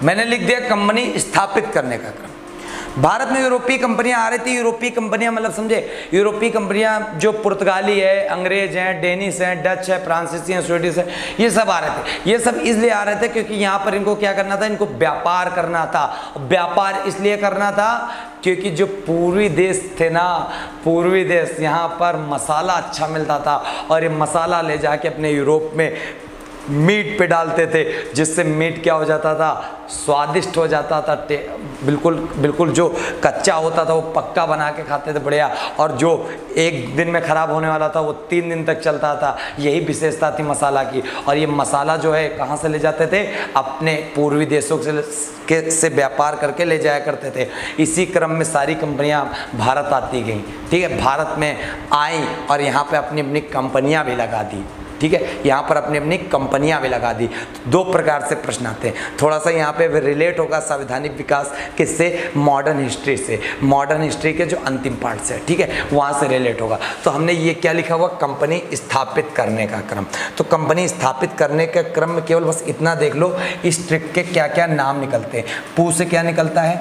Speaker 1: मैंने लिख दिया कंपनी स्थापित करने का क्रम। भारत में यूरोपीय कंपनियां आ रही थी। यूरोपीय कंपनियां मतलब समझे, यूरोपीय कंपनियां जो पुर्तगाली है, अंग्रेज हैं, डेनिश हैं, डच है, फ्रांसीसी हैं, स्वीडिश है, ये सब आ रहे थे। ये सब इसलिए आ रहे थे क्योंकि यहाँ पर इनको क्या करना था, इनको व्यापार करना था। व्यापार इसलिए करना था क्योंकि जो पूर्वी देश थे ना, पूर्वी देश, यहाँ पर मसाला अच्छा मिलता था और ये मसाला ले जाके अपने यूरोप में मीट पे डालते थे, जिससे मीट क्या हो जाता था, स्वादिष्ट हो जाता था। बिल्कुल बिल्कुल जो कच्चा होता था वो पक्का बना के खाते थे बढ़िया, और जो एक दिन में ख़राब होने वाला था वो 3 दिन तक चलता था। यही विशेषता थी मसाला की। और ये मसाला जो है कहाँ से ले जाते थे, अपने पूर्वी देशों से व्यापार करके ले जाया करते थे। इसी क्रम में सारी कंपनियां भारत आती गईं, ठीक है, भारत में आई और यहाँ पे अपनी अपनी कंपनियां भी लगा दी, ठीक है, यहाँ पर अपनी अपनी कंपनियां भी लगा दी। तो 2 प्रकार से प्रश्न आते हैं। थोड़ा सा यहाँ पे रिलेट होगा संवैधानिक विकास किससे, मॉडर्न हिस्ट्री से, मॉडर्न हिस्ट्री के जो अंतिम पार्ट से, ठीक है, वहाँ से रिलेट होगा। तो हमने ये क्या लिखा हुआ, कंपनी स्थापित करने का क्रम। तो कंपनी स्थापित करने का क्रम में केवल बस इतना देख लो, इस ट्रिक के क्या क्या नाम निकलते हैं। पू से क्या निकलता है,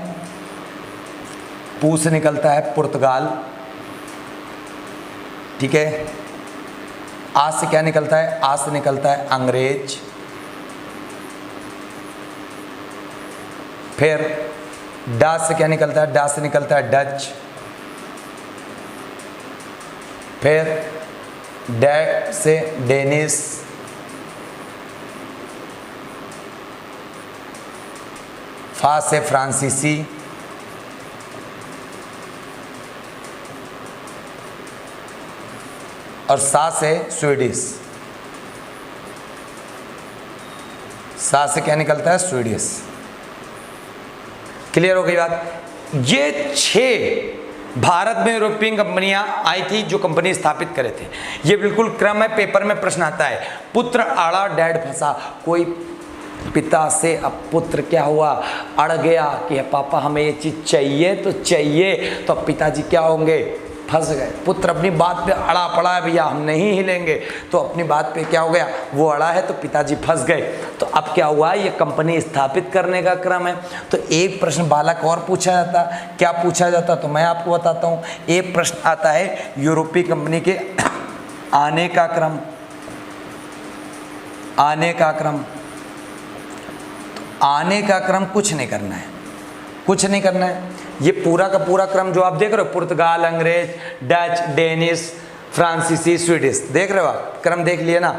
Speaker 1: पू से निकलता है पुर्तगाल, ठीक है। आज से क्या निकलता है, आज से निकलता है अंग्रेज। फिर डा से क्या निकलता है, डा से निकलता है डच। फिर डै से डेनिश। फा से फ्रांसीसी। और सा से स्वीडिश। सा से क्या निकलता है, स्वीडिश। क्लियर हो गई बात। ये 6 भारत में यूरोपियन कंपनियां आई थी जो कंपनी स्थापित करे थे। ये बिल्कुल क्रम है, पेपर में प्रश्न आता है। पुत्र अड़ा डैड फंसा, कोई पिता से अब पुत्र क्या हुआ, अड़ गया कि पापा हमें ये चीज़ चाहिए तो चाहिए, तो अब पिताजी क्या होंगे, फंस गए। पुत्र अपनी बात पे अड़ा पड़ा है, भैया हम नहीं हिलेंगे, तो अपनी बात पे क्या हो गया, वो अड़ा है, तो पिताजी फंस गए। तो अब क्या हुआ, ये कंपनी स्थापित करने का क्रम है। तो एक प्रश्न बालक और पूछा जाता, क्या पूछा जाता, तो मैं आपको बताता हूँ। एक प्रश्न आता है यूरोपीय कंपनी के आने का क्रम, आने का क्रम। तो आने का क्रम कुछ नहीं करना है, कुछ नहीं करना है। ये पूरा का पूरा क्रम जो आप देख रहे हो, पुर्तगाल, अंग्रेज, डच, डेनिश, फ्रांसीसी, स्वीडिश, देख रहे हो आप, क्रम देख लिए ना।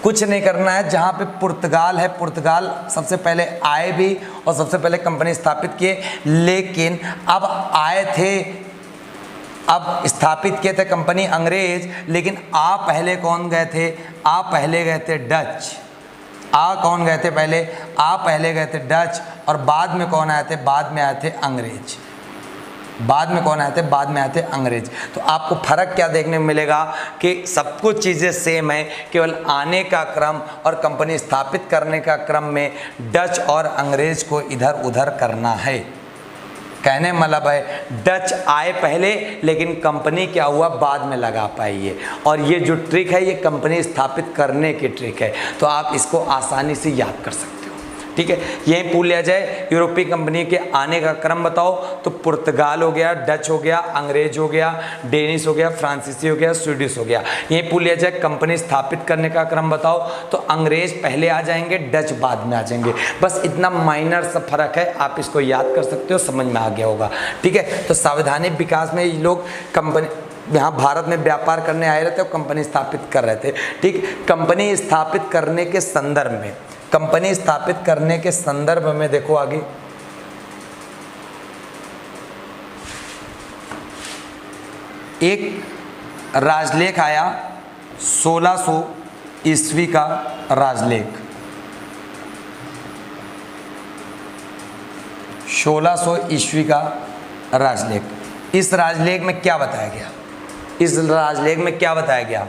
Speaker 1: कुछ नहीं करना है। जहाँ पे पुर्तगाल है, पुर्तगाल सबसे पहले आए भी और सबसे पहले कंपनी स्थापित किए, लेकिन अब आए थे, अब स्थापित किए थे कंपनी अंग्रेज, लेकिन आ पहले कौन गए थे, आ पहले गए थे डच। आ कौन गए थे पहले, आ पहले गए थे डच, और बाद में कौन आए थे, बाद में आए थे अंग्रेज। बाद में कौन आए थे, बाद में आए थे अंग्रेज। तो आपको फर्क क्या देखने में मिलेगा कि सब कुछ चीज़ें सेम है, केवल आने का क्रम और कंपनी स्थापित करने का क्रम में डच और अंग्रेज को इधर उधर करना है। कहने मतलब है डच आए पहले, लेकिन कंपनी क्या हुआ, बाद में लगा पाई है। और ये जो ट्रिक है, ये कंपनी स्थापित करने की ट्रिक है। तो आप इसको आसानी से याद कर सकते हो, ठीक है। यही पूछ लिया जाए यूरोपीय कंपनी के आने का क्रम बताओ, तो पुर्तगाल हो गया, डच हो गया, अंग्रेज हो गया, डेनिश हो गया, फ्रांसीसी हो गया, स्वीडिश हो गया। यही पूछ लिया जाए कंपनी स्थापित करने का क्रम बताओ, तो अंग्रेज पहले आ जाएंगे, डच बाद में आ जाएंगे। बस इतना माइनर सा फर्क है, आप इसको याद कर सकते हो, समझ में आ गया होगा, ठीक है। तो संवैधानिक विकास में ये लोग कंपनी यहाँ भारत में व्यापार करने आए रहते और कंपनी स्थापित कर रहे थे, ठीक। कंपनी स्थापित करने के संदर्भ में, कंपनी स्थापित करने के संदर्भ में देखो आगे, एक राजलेख आया 1600 ईस्वी का राजलेख, 1600 ईस्वी का राजलेख। इस राजलेख में क्या बताया गया, इस राजलेख में क्या बताया गया,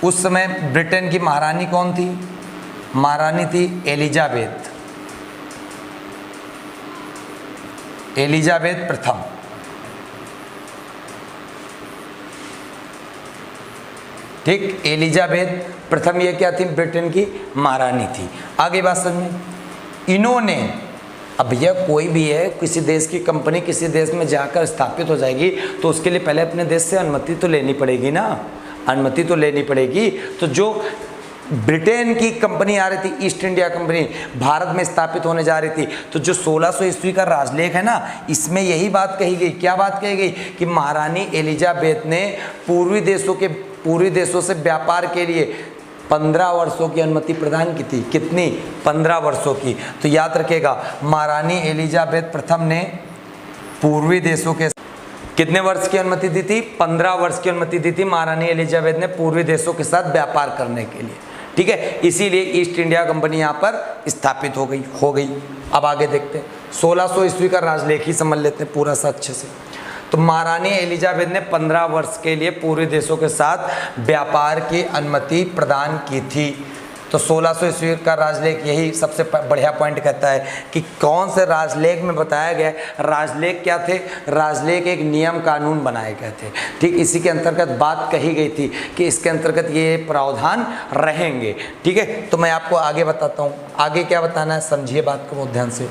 Speaker 1: उस समय ब्रिटेन की महारानी कौन थी, महारानी थी एलिजाबेथ, एलिजाबेथ प्रथम, ठीक। एलिजाबेथ प्रथम ये क्या थी, ब्रिटेन की महारानी थी। आगे बात समझ में, इन्होंने, अब भैया कोई भी है, किसी देश की कंपनी किसी देश में जाकर स्थापित हो जाएगी तो उसके लिए पहले अपने देश से अनुमति तो लेनी पड़ेगी ना, अनुमति तो लेनी पड़ेगी। तो जो ब्रिटेन की कंपनी आ रही थी, ईस्ट इंडिया कंपनी भारत में स्थापित होने जा रही थी, तो जो 1600 ईस्वी का राजलेख है ना, इसमें यही बात कही गई। क्या बात कही गई कि महारानी एलिजाबेथ ने पूर्वी देशों से व्यापार के लिए 15 वर्षों की अनुमति प्रदान की थी। कितनी? 15 वर्षों की। तो याद रखिएगा, महारानी एलिजाबेथ प्रथम ने पूर्वी देशों के कितने वर्ष की अनुमति दी थी? 15 वर्ष की अनुमति दी थी महारानी एलिजाबेथ ने पूर्वी देशों के साथ व्यापार करने के लिए। ठीक है, इसीलिए ईस्ट इंडिया कंपनी यहाँ पर स्थापित हो गई। अब आगे देखते हैं, 1600 ईस्वी का राजलेख ही समझ लेते हैं पूरा सा अच्छे से। तो महारानी एलिजाबेथ ने 15 वर्ष के लिए पूर्वी देशों के साथ व्यापार की अनुमति प्रदान की थी। तो 1600 ईस्वी का राजलेख यही सबसे बढ़िया पॉइंट कहता है कि कौन से राजलेख में बताया गया है। राजलेख क्या थे? राजलेख एक नियम कानून बनाए गए थे। ठीक, इसी के अंतर्गत बात कही गई थी कि इसके अंतर्गत ये प्रावधान रहेंगे। ठीक है, तो मैं आपको आगे बताता हूँ। आगे क्या बताना है, समझिए बात को बहुत ध्यान से।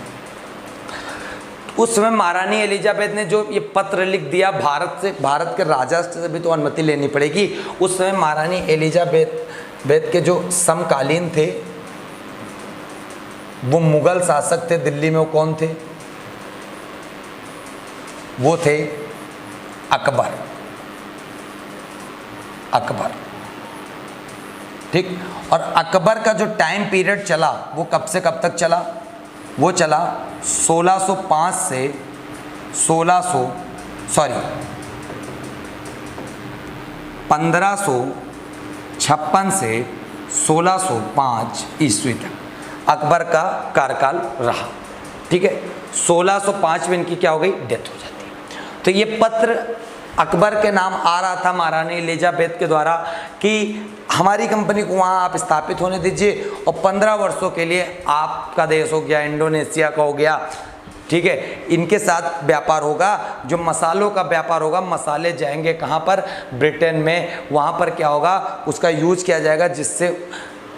Speaker 1: उस समय महारानी एलिजाबेथ ने जो ये पत्र लिख दिया, भारत के राजा से भी तो अनुमति लेनी पड़ेगी। उस समय महारानी एलिजाबेथ के जो समकालीन थे वो मुगल शासक थे दिल्ली में। वो कौन थे? वो थे अकबर। ठीक, और अकबर का जो टाइम पीरियड चला वो कब से कब तक चला? वो चला 1556 से 1605 ईस्वी तक अकबर का कार्यकाल रहा। ठीक है, 1605 में इनकी क्या हो गई? डेथ हो जाती है। तो ये पत्र अकबर के नाम आ रहा था महारानी एलिजाबेथ के द्वारा कि हमारी कंपनी को वहाँ आप स्थापित होने दीजिए और 15 वर्षों के लिए आपका देश हो गया, इंडोनेशिया का हो गया, ठीक है, इनके साथ व्यापार होगा। जो मसालों का व्यापार होगा, मसाले जाएंगे कहाँ पर? ब्रिटेन में। वहाँ पर क्या होगा? उसका यूज किया जाएगा जिससे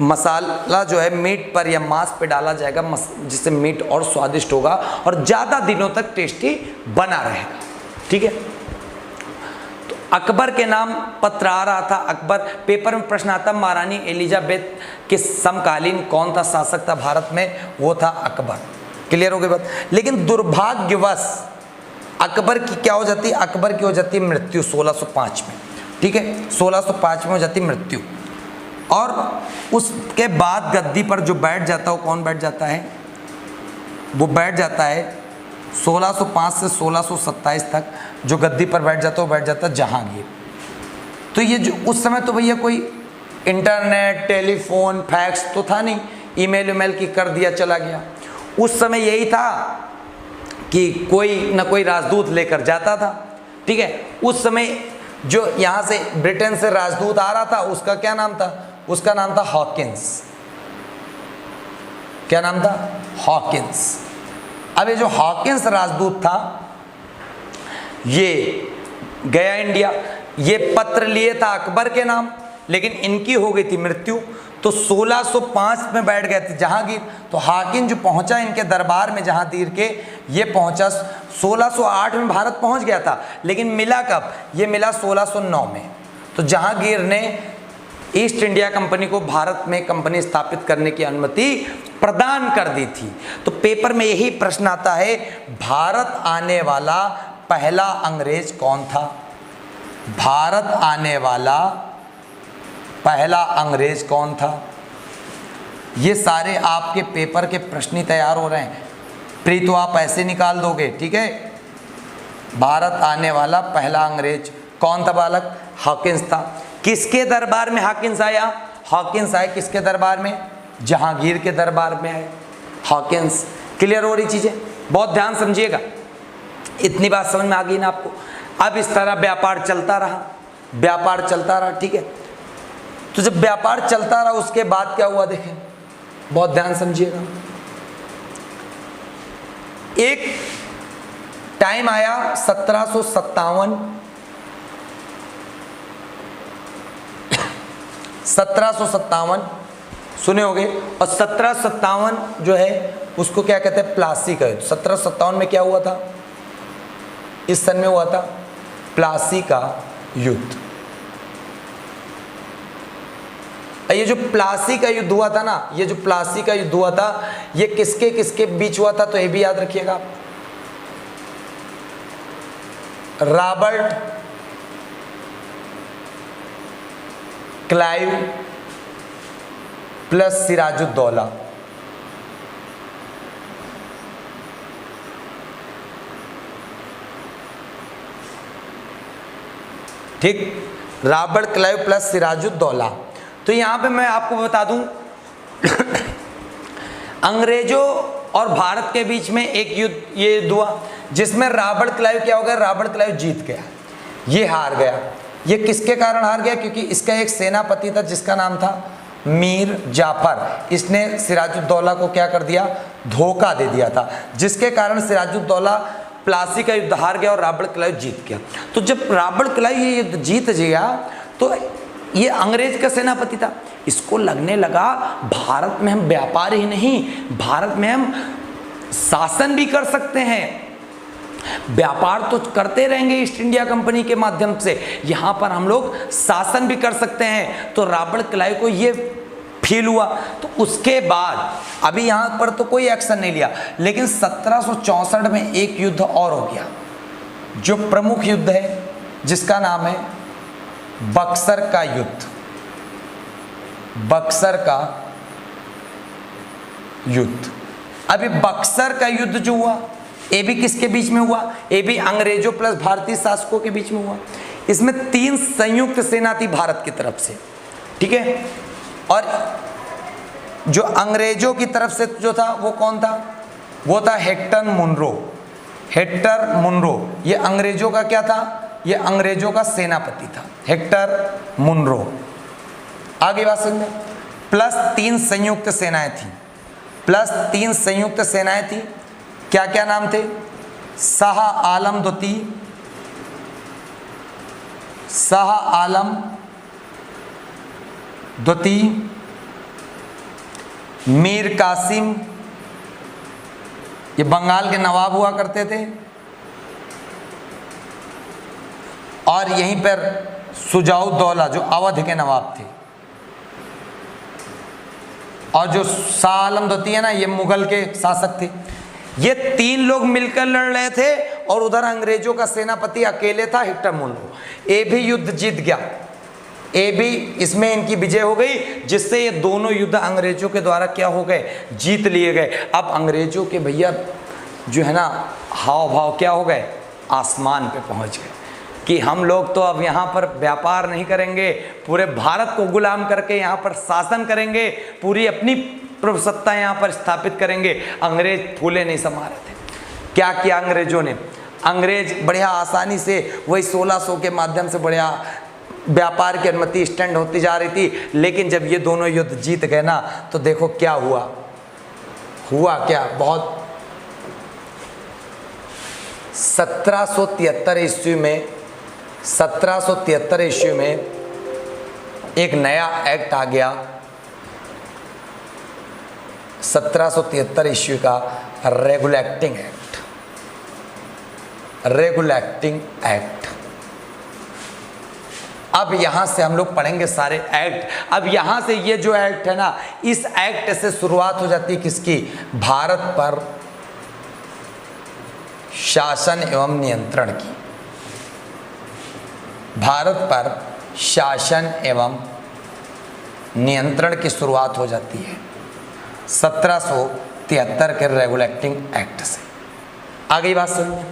Speaker 1: मसाला जो है मीट पर या मांस पे डाला जाएगा, जिससे मीट और स्वादिष्ट होगा और ज़्यादा दिनों तक टेस्टी बना रहेगा। ठीक है, तो अकबर के नाम पत्र आ रहा था। अकबर, पेपर में प्रश्न आता महारानी एलिजाबेथ के समकालीन कौन था शासक था भारत में? वो था अकबर। क्लियर हो गई बात। लेकिन दुर्भाग्यवश अकबर की क्या हो जाती? अकबर की हो जाती मृत्यु 1605 में। ठीक है, 1605 में हो जाती मृत्यु। और उसके बाद गद्दी पर जो बैठ जाता है, वो कौन बैठ जाता है? वो बैठ जाता है 1605 से 1627 तक जो गद्दी पर बैठ जाता है, वो बैठ जाता है जहांगीर। तो ये जो उस समय तो भैया कोई इंटरनेट, टेलीफोन, फैक्स तो था नहीं, ईमेल की कर दिया चला गया। उस समय यही था कि कोई ना कोई राजदूत लेकर जाता था। ठीक है, उस समय जो यहाँ से ब्रिटेन से राजदूत आ रहा था, उसका क्या नाम था? उसका नाम था हॉकिंस। क्या नाम था? हॉकिंस। अब ये जो हॉकिंस राजदूत था, ये गया इंडिया, ये पत्र लिए था अकबर के नाम, लेकिन इनकी हो गई थी मृत्यु। तो 1605 में बैठ गए थे जहांगीर। तो हाकिम जो पहुंचा इनके दरबार में जहांगीर के, ये पहुंचा 1608 में भारत पहुंच गया था, लेकिन मिला कब? ये मिला 1609 में। तो जहांगीर ने ईस्ट इंडिया कंपनी को भारत में कंपनी स्थापित करने की अनुमति प्रदान कर दी थी। तो पेपर में यही प्रश्न आता है, भारत आने वाला पहला अंग्रेज कौन था? भारत आने वाला पहला अंग्रेज कौन था? ये सारे आपके पेपर के प्रश्न तैयार हो रहे हैं। प्री तो आप ऐसे निकाल दोगे, ठीक है। भारत आने वाला पहला अंग्रेज कौन था बालक? हॉकिंस था। किसके दरबार में हॉकिंस आया? हॉकिंस आए किसके दरबार में? जहांगीर के दरबार में आए हॉकिंस। क्लियर हो रही चीजें? बहुत ध्यान समझिएगा। इतनी बात समझ में आ गई ना आपको? अब इस तरह व्यापार चलता रहा, ठीक है। तो जब व्यापार चलता रहा, उसके बाद क्या हुआ देखें, बहुत ध्यान समझिएगा। एक टाइम आया 1757 सुने होंगे, और 1757 जो है उसको क्या कहते हैं, प्लासी का युद्ध। 1757 में क्या हुआ था, इस सन में हुआ था प्लासी का युद्ध। ये जो प्लासी का युद्ध हुआ था ना, ये जो प्लासी का युद्ध हुआ था, ये किसके किसके बीच हुआ था, तो ये भी याद रखिएगा। Robert Clive plus Sirajuddaula. ठीक, रॉबर्ट क्लाइव प्लस सिराजुद्दौला। तो यहां पे मैं आपको बता दूं अंग्रेजों और भारत के बीच में एक युद्ध, ये युद्ध हुआ जिसमें रॉबर्ट क्लाइव क्या हो गया, रॉबर्ट क्लाइव जीत गया, ये हार गया। ये किसके कारण हार गया, क्योंकि इसका एक सेनापति था जिसका नाम था मीर जाफर। इसने सिराजुद्दौला को क्या कर दिया, धोखा दे दिया था, जिसके कारण सिराजुद्दौला प्लासी का युद्ध हार गया और रॉबर्ट क्लाइव जीत गया। तो जब रॉबर्ट क्लाइव ये युद्ध जीत गया तो ये अंग्रेज का सेनापति था, इसको लगने लगा भारत में हम व्यापार ही नहीं, भारत में हम शासन भी कर सकते हैं, व्यापार तो करते रहेंगे ईस्ट इंडिया कंपनी के माध्यम से, यहां पर हम लोग शासन भी कर सकते हैं। तो रॉबर्ट क्लाइव को ये फील हुआ। तो उसके बाद अभी यहां पर तो कोई एक्शन नहीं लिया, लेकिन 1764 में एक युद्ध और हो गया जो प्रमुख युद्ध है, जिसका नाम है बक्सर का युद्ध। बक्सर का युद्ध। अभी बक्सर का युद्ध जो हुआ, ये भी किसके बीच में हुआ, ये भी अंग्रेजों प्लस भारतीय शासकों के बीच में हुआ। इसमें 3 संयुक्त सेना थी भारत की तरफ से, ठीक है। और जो अंग्रेजों की तरफ से जो था वो कौन था, वो था हेक्टर मुनरो। हेक्टर मुनरो ये अंग्रेजों का क्या था, ये अंग्रेजों का सेनापति था, हेक्टर मुनरो। आगे बात समझे। प्लस 3 संयुक्त सेनाएं थी, प्लस 3 संयुक्त सेनाएं थी। क्या क्या नाम थे, शाह आलम द्वितीय, शाह आलम द्वितीय, मीर कासिम, ये बंगाल के नवाब हुआ करते थे, और यहीं पर सुजाउद्दौला जो अवध के नवाब थे, और जो शाह आलम द्वितीय है ना, ये मुगल के शासक थे। ये 3 लोग मिलकर लड़ रहे थे और उधर अंग्रेजों का सेनापति अकेले था, हेक्टर मुनरो। ये भी युद्ध जीत गया, ये भी इसमें इनकी विजय हो गई, जिससे ये दोनों युद्ध अंग्रेजों के द्वारा क्या हो गए, जीत लिए गए। अब अंग्रेजों के भैया जो है ना हाव भाव क्या हो गए, आसमान पे पहुंच गए कि हम लोग तो अब यहाँ पर व्यापार नहीं करेंगे, पूरे भारत को गुलाम करके यहाँ पर शासन करेंगे, पूरी अपनी प्रभुसत्ता यहाँ पर स्थापित करेंगे। अंग्रेज फूले नहीं समा रहे थे। क्या किया अंग्रेजों ने, अंग्रेज बढ़िया आसानी से वही 1600 के माध्यम से बढ़िया व्यापार की अनुमति स्टैंड होती जा रही थी। लेकिन जब ये दोनों युद्ध जीत गए ना, तो देखो क्या हुआ, हुआ क्या, बहुत 1773 ईस्वी में 1773 ईस्वी में एक नया एक्ट आ गया, 1773 ईस्वी का रेगुलेटिंग एक्ट, रेगुलेटिंग एक्ट। अब यहां से हम लोग पढ़ेंगे सारे एक्ट। अब यहां से ये जो एक्ट है ना, इस एक्ट से शुरुआत हो जाती है किसकी, भारत पर शासन एवं नियंत्रण की। भारत पर शासन एवं नियंत्रण की शुरुआत हो जाती है 1773 के रेगुलेटिंग एक्ट से। आगे बात समझ में,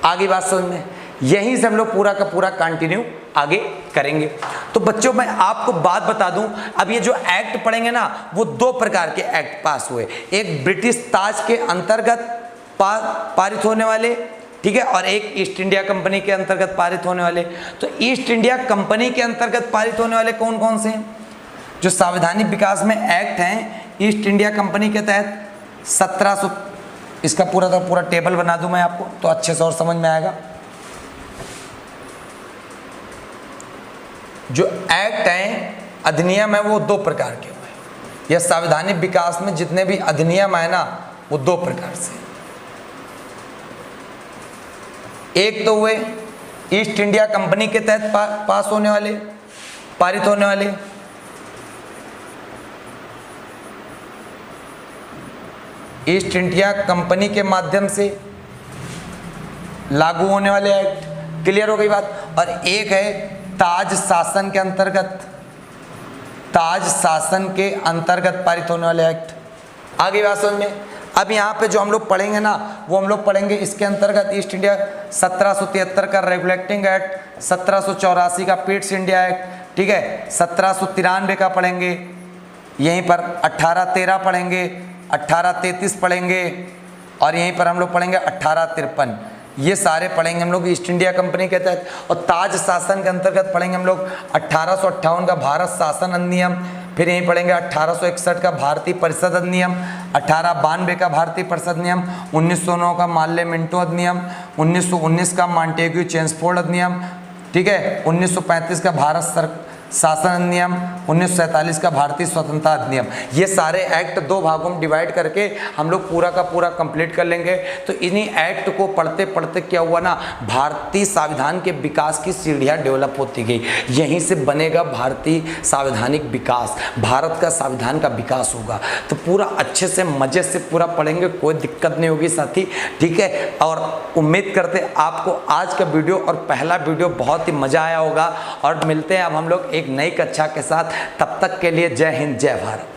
Speaker 1: आगे बात समझ में, यहीं से हम लोग पूरा का पूरा कंटिन्यू आगे करेंगे। तो बच्चों मैं आपको बात बता दूं, अब ये जो एक्ट पढ़ेंगे ना, वो 2 प्रकार के एक्ट पास हुए। एक ब्रिटिश ताज के अंतर्गत पारित होने वाले, ठीक है, और एक ईस्ट इंडिया कंपनी के अंतर्गत पारित होने वाले। तो ईस्ट इंडिया कंपनी के अंतर्गत पारित होने वाले कौन कौन से हैं, जो संवैधानिक विकास में एक्ट हैं ईस्ट इंडिया कंपनी के तहत 1700, इसका पूरा का पूरा टेबल बना दूं मैं आपको तो अच्छे से और समझ में आएगा। जो एक्ट हैं, अधिनियम है, वो 2 प्रकार के हुए। यह संवैधानिक विकास में जितने भी अधिनियम है ना, वो दो प्रकार से। एक तो हुए ईस्ट इंडिया कंपनी के तहत पास होने वाले, पारित होने वाले, ईस्ट इंडिया कंपनी के माध्यम से लागू होने वाले एक्ट, क्लियर हो गई बात। और एक है ताज शासन के अंतर्गत, ताज शासन के अंतर्गत पारित होने वाले एक्ट। आगे बात समझ में। अब यहाँ पे जो हम लोग पढ़ेंगे ना, वो हम लोग पढ़ेंगे इसके अंतर्गत ईस्ट इंडिया 1773 का रेगुलेटिंग एक्ट, 1784 का पिट्स इंडिया एक्ट, ठीक है, 1793 का पढ़ेंगे, यहीं पर 1813 पढ़ेंगे, 1833 पढ़ेंगे, और यहीं पर हम लोग पढ़ेंगे 1853। ये सारे पढ़ेंगे हम लोग ईस्ट इंडिया कंपनी के तहत। और ताज शासन के अंतर्गत पढ़ेंगे हम लोग 1858 का भारत शासन अधिनियम, फिर यहीं पढ़ेंगे 1861 का भारतीय परिषद अधिनियम, 1892 का भारतीय परिषद अधिनियम, 1909 का माल्ले मिंटो अधिनियम, 1919 का मॉन्टेग्यू चेम्सफोर्ड अधिनियम, ठीक है, 1935 का भारत शासन अधिनियम, 1947 का भारतीय स्वतंत्रता अधिनियम। ये सारे एक्ट दो भागों में डिवाइड करके हम लोग पूरा का पूरा कंप्लीट कर लेंगे। तो इन्हीं एक्ट को पढ़ते पढ़ते क्या हुआ ना, भारतीय संविधान के विकास की सीढ़ियाँ डेवलप होती गई। यहीं से बनेगा भारतीय संवैधानिक विकास, भारत का संविधान का विकास होगा। तो पूरा अच्छे से मज़े से पूरा पढ़ेंगे, कोई दिक्कत नहीं होगी साथी, ठीक है। और उम्मीद करते आपको आज का वीडियो और पहला वीडियो बहुत ही मज़ा आया होगा। और मिलते हैं अब हम लोग एक नई कक्षा के साथ, तब तक के लिए जय हिंद जय भारत।